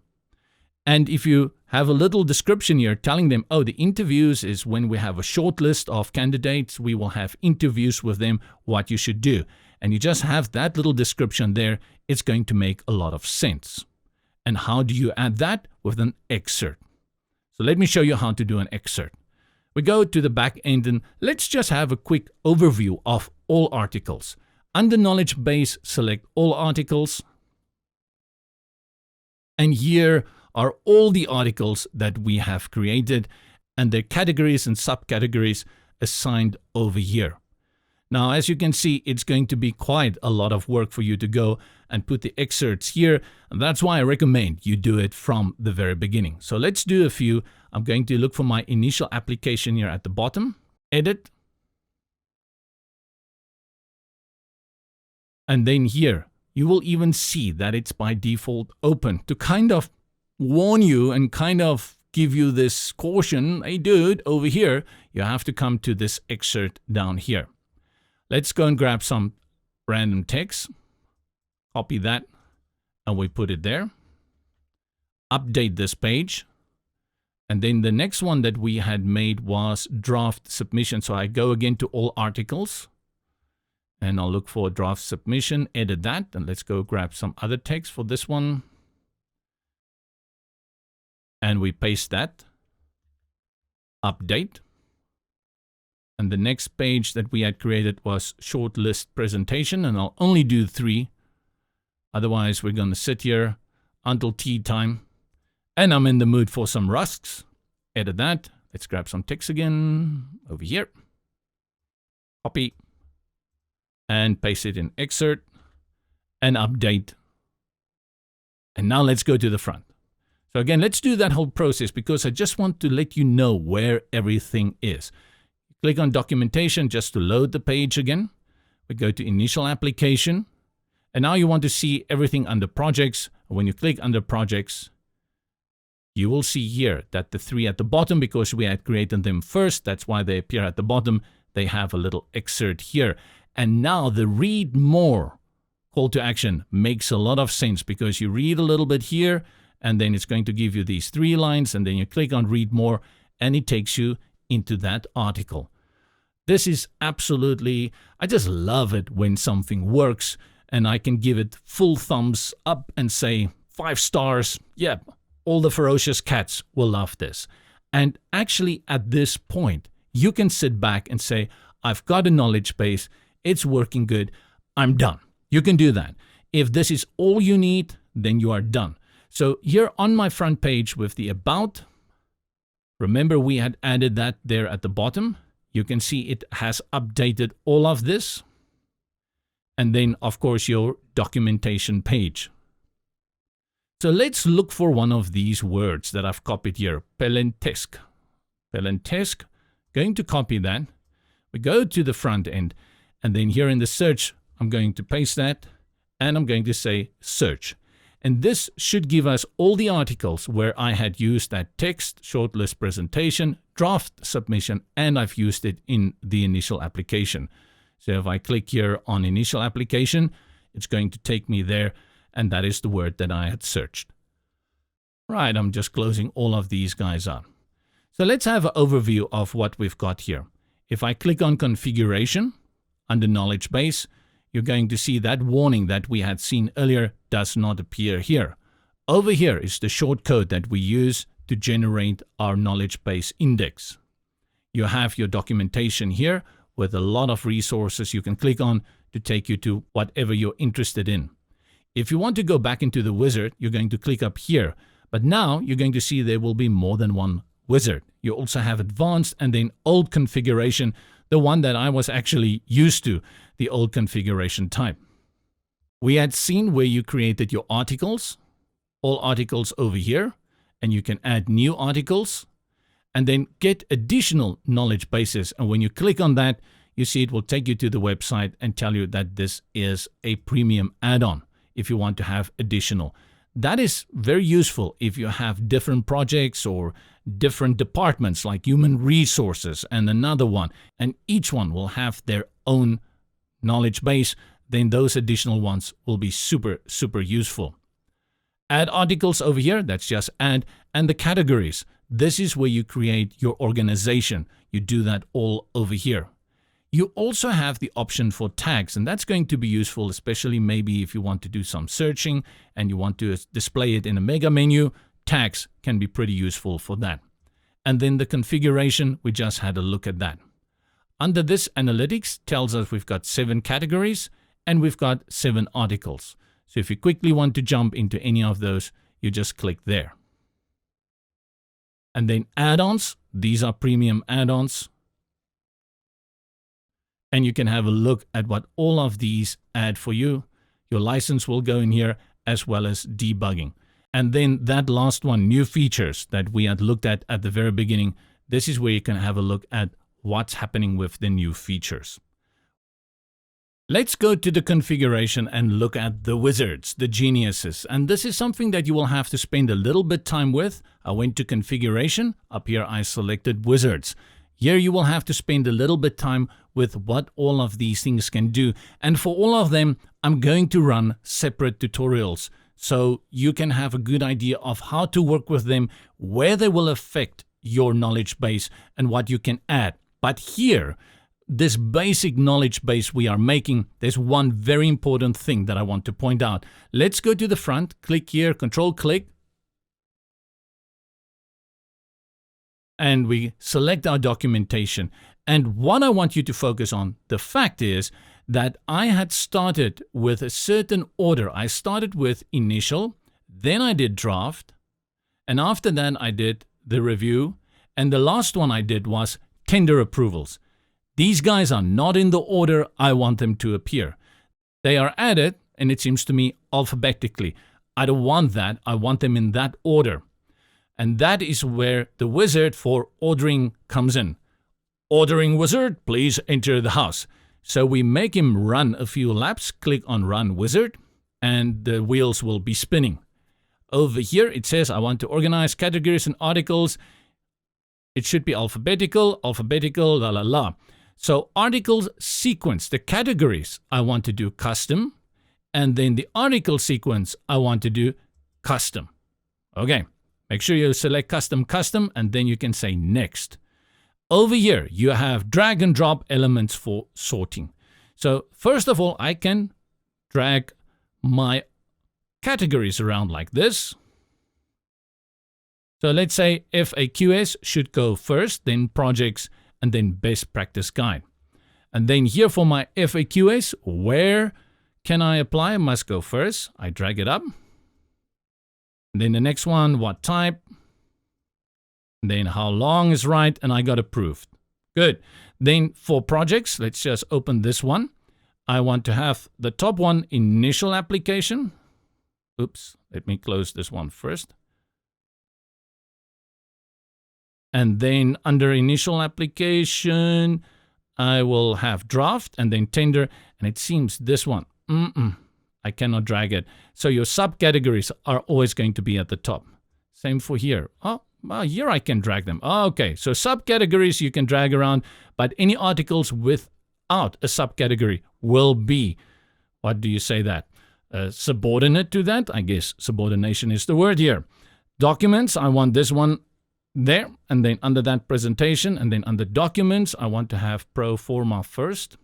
And if you have a little description here telling them, oh, the interviews is when we have a short list of candidates, we will have interviews with them, what you should do. And you just have that little description there, it's going to make a lot of sense. And how do you add that? With an excerpt. So let me show you how to do an excerpt. We go to the back end and let's just have a quick overview of all articles. Under knowledge base, select all articles. And here are all the articles that we have created and their categories and subcategories assigned over here. Now, as you can see, it's going to be quite a lot of work for you to go and put the excerpts here. And that's why I recommend you do it from the very beginning. So let's do a few. I'm going to look for my initial application here at the bottom. Edit. And then here, you will even see that it's by default open to kind of warn you and kind of give you this caution. Hey, dude, over here, you have to come to this excerpt down here. Let's go and grab some random text, copy that, and we put it there. Update this page. And then the next one that we had made was draft submission. So I go again to all articles and I'll look for draft submission, edit that, and let's go grab some other text for this one. And we paste that, update. And the next page that we had created was short list presentation, and I'll only do 3. Otherwise, we're going to sit here until tea time. And I'm in the mood for some rusks. Edit that. Let's grab some text again over here. Copy. And paste it in excerpt. And update. And now let's go to the front. So again, let's do that whole process because I just want to let you know where everything is. Click on documentation just to load the page again. We go to initial application. And now you want to see everything under projects. When you click under projects, you will see here that the 3 at the bottom, because we had created them first, that's why they appear at the bottom. They have a little excerpt here. And now the read more call to action makes a lot of sense because you read a little bit here and then it's going to give you these 3 lines and then you click on read more and it takes you into that article. This is absolutely, I just love it when something works and I can give it full thumbs up and say 5 stars. Yep, all the ferocious cats will love this. And actually at this point, you can sit back and say, I've got a knowledge base, it's working good, I'm done. You can do that. If this is all you need, then you are done. So here on my front page with the about, remember we had added that there at the bottom. You can see it has updated all of this. And then, of course, your documentation page. So let's look for one of these words that I've copied here. Pelentesque. Pelentesque. Going to copy that. We go to the front end. And then here in the search, I'm going to paste that. And I'm going to say search. And this should give us all the articles where I had used that text, shortlist presentation, draft submission, and I've used it in the initial application. So if I click here on initial application, it's going to take me there, and that is the word that I had searched. Right, I'm just closing all of these guys up. So let's have an overview of what we've got here. If I click on configuration under knowledge base, you're going to see that warning that we had seen earlier does not appear here. Over here is the short code that we use to generate our knowledge base index. You have your documentation here with a lot of resources you can click on to take you to whatever you're interested in. If you want to go back into the wizard, you're going to click up here. But now you're going to see there will be more than one wizard. You also have advanced and then old configuration, the one that I was actually used to, the old configuration type. We had seen where you created your articles, all articles over here, and you can add new articles. and then get additional knowledge bases. And when you click on that, you see it will take you to the website and tell you that this is a premium add-on if you want to have additional. That is very useful if you have different projects or different departments like human resources and another one, and each one will have their own knowledge base. Then those additional ones will be super, super useful. Add articles over here, that's just add, and the categories. This is where you create your organization. You do that all over here. You also have the option for tags, and that's going to be useful, especially maybe if you want to do some searching and you want to display it in a mega menu. Tags can be pretty useful for that. And then the configuration, we just had a look at that. Under this, analytics tells us we've got 7 categories and we've got 7 articles. So if you quickly want to jump into any of those, you just click there. And then add-ons, these are premium add-ons. And you can have a look at what all of these add for you. Your license will go in here, as well as debugging. And then that last one, new features, that we had looked at the very beginning. This is where you can have a look at what's happening with the new features. Let's go to the configuration and look at the wizards, the geniuses. And this is something that you will have to spend a little bit time with. I went to configuration. Up here, I selected wizards. Here you will have to spend a little bit time with what all of these things can do. And for all of them, I'm going to run separate tutorials so you can have a good idea of how to work with them, where they will affect your knowledge base, and what you can add. But here, this basic knowledge base we are making, there's one very important thing that I want to point out. Let's go to the front, click here, control click. And we select our documentation. And what I want you to focus on, the fact is that I had started with a certain order. I started with initial, then I did draft, and after that I did the review, and the last one I did was tender approvals. These guys are not in the order I want them to appear. They are added, and it seems to me, alphabetically. I don't want that. I want them in that order. And that is where the wizard for ordering comes in. Ordering wizard, please enter the house. So we make him run a few laps, click on run wizard, and the wheels will be spinning. Over here it says I want to organize categories and articles. It should be alphabetical, la la la. So articles sequence, the categories I want to do custom, and then the article sequence I want to do custom. Okay. Make sure you select custom, and then you can say next. Over here, you have drag and drop elements for sorting. So first of all, I can drag my categories around like this. So let's say FAQs should go first, then projects, and then best practice guide. And then here for my FAQs, where can I apply? I must go first. I drag it up. And then the next one, what type? And then how long is right, and I got approved. Good. Then for projects, let's just open this one. I want to have the top one, initial application. Oops, let me close this one first. And then under initial application, I will have draft and then tender. And it seems this one, I cannot drag it. So your subcategories are always going to be at the top. Same for here. Oh, well, here I can drag them. Oh, okay, so subcategories you can drag around, but any articles without a subcategory will be, what do you say that? Subordinate to that? I guess subordination is the word here. Documents, I want this one there, and then under that presentation, and then under documents, I want to have pro forma first.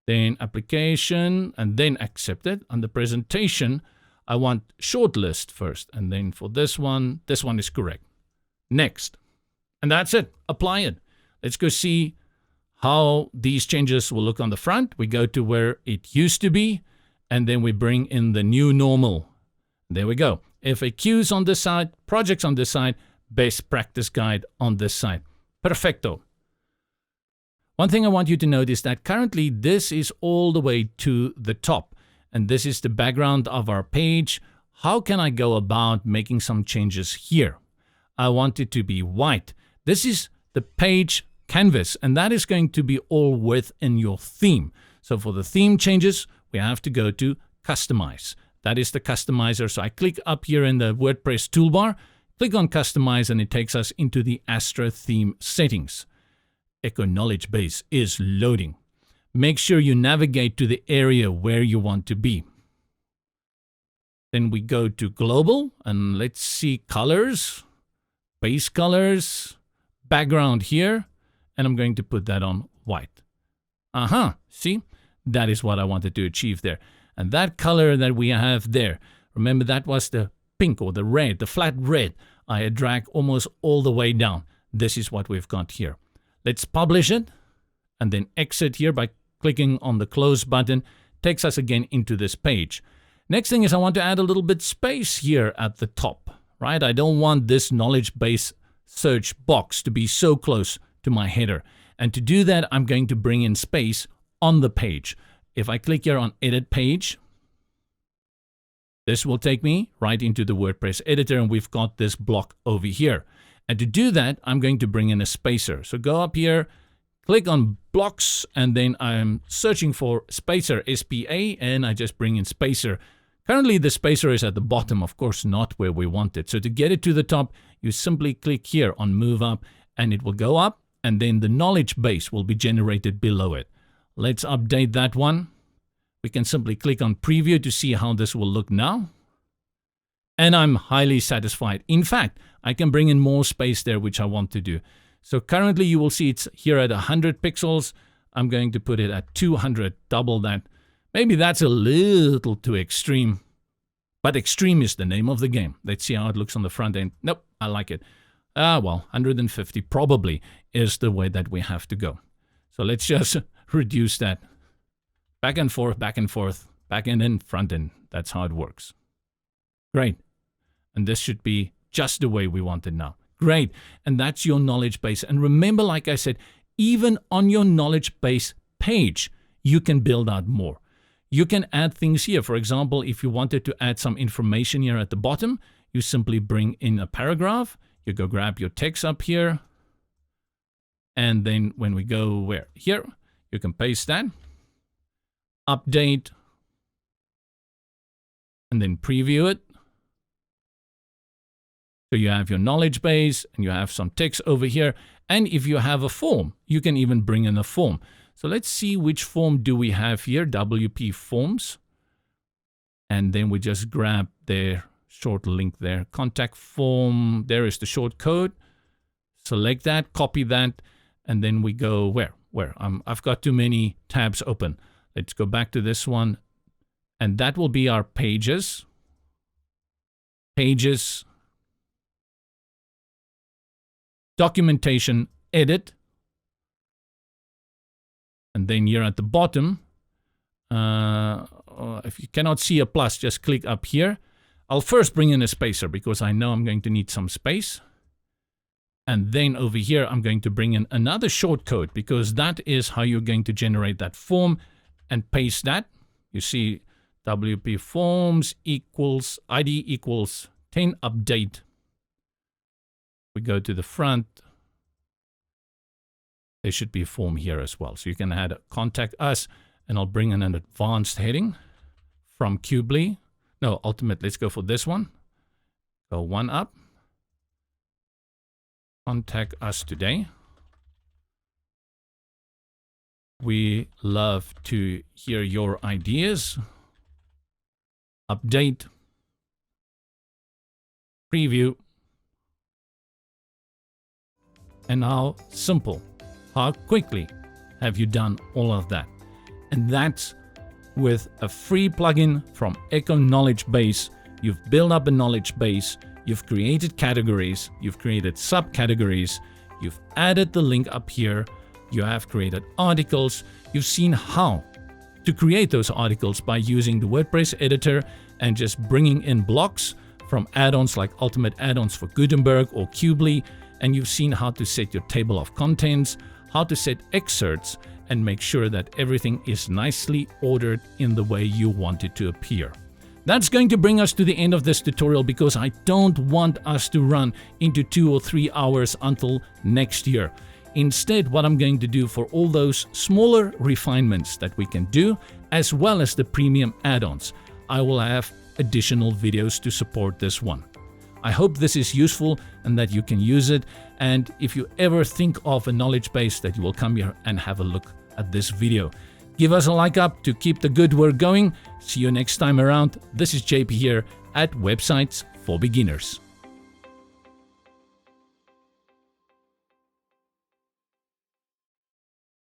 Then application, and then accepted. Under presentation, I want shortlist first. And then for this one is correct. Next. And that's it. Apply it. Let's go see how these changes will look on the front. We go to where it used to be, and then we bring in the new normal. There we go. FAQs on this side, projects on this side, best practice guide on this side. Perfecto. One thing I want you to note is that currently this is all the way to the top, and this is the background of our page. How can I go about making some changes here? I want it to be white. This is the page canvas, and that is going to be all within your theme. So for the theme changes, we have to go to Customize. That is the customizer. So I click up here in the WordPress toolbar, click on Customize, and it takes us into the Astra theme settings. Echo Knowledge Base is loading. Make sure you navigate to the area where you want to be. Then we go to Global, and let's see colors, base colors, background here, and I'm going to put that on white. See, that is what I wanted to achieve there. And that color that we have there, remember that was the pink or the red, the flat red. I had dragged almost all the way down. This is what we've got here. Let's publish it and then exit here by clicking on the close button. Takes us again into this page. Next thing is I want to add a little bit space here at the top, right? I don't want this knowledge base search box to be so close to my header. And to do that, I'm going to bring in space on the page. If I click here on Edit Page, this will take me right into the WordPress editor, and we've got this block over here. And to do that, I'm going to bring in a spacer. So go up here, click on Blocks, and then I'm searching for spacer, SPA, and I just bring in spacer. Currently, the spacer is at the bottom, of course, not where we want it. So to get it to the top, you simply click here on Move Up, and it will go up, and then the knowledge base will be generated below it. Let's update that one. We can simply click on Preview to see how this will look now. And I'm highly satisfied. In fact, I can bring in more space there, which I want to do. So currently you will see it's here at 100 pixels. I'm going to put it at 200, double that. Maybe that's a little too extreme, but extreme is the name of the game. Let's see how it looks on the front end. Nope, I like it. Well, 150 probably is the way that we have to go. So let's just reduce that. Back and forth, back and forth, back end and front end. That's how it works. Great. And this should be just the way we want it now. Great. And that's your knowledge base. And remember, like I said, even on your knowledge base page, you can build out more. You can add things here. For example, if you wanted to add some information here at the bottom, you simply bring in a paragraph. You go grab your text up here. And then when we go where? Here, you can paste that. Update. And then preview it. So you have your knowledge base and you have some text over here. And if you have a form, you can even bring in a form. So let's see which form do we have here, WP Forms. And then we just grab their short link there, contact form. There is the short code. Select that, copy that, and then we go where? I've got too many tabs open. Let's go back to this one. And that will be our pages. Pages. Documentation, edit. And then here at the bottom, if you cannot see a plus, just click up here. I'll first bring in a spacer because I know I'm going to need some space. And then over here, I'm going to bring in another short code because that is how you're going to generate that form and paste that. You see WP Forms equals ID equals 10 update. We go to the front. There should be a form here as well. So you can add a contact us, and I'll bring in an advanced heading from Cubely. No, ultimate. Let's go for this one. Go one up. Contact us today. We love to hear your ideas. Update. Preview. And now, simple. How quickly have you done all of that? And that's with a free plugin from Echo Knowledge Base. You've built up a knowledge base. You've created categories. You've created subcategories. You've added the link up here. You have created articles. You've seen how to create those articles by using the WordPress editor and just bringing in blocks from add-ons like Ultimate Add-ons for Gutenberg or Cubely. And you've seen how to set your table of contents, how to set excerpts, and make sure that everything is nicely ordered in the way you want it to appear. That's going to bring us to the end of this tutorial because I don't want us to run into 2 or 3 hours until next year. Instead, what I'm going to do for all those smaller refinements that we can do, as well as the premium add-ons, I will have additional videos to support this one. I hope this is useful and that you can use it. And if you ever think of a knowledge base, that you will come here and have a look at this video. Give us a like up to keep the good work going. See you next time around. This is JP here at Websites for Beginners.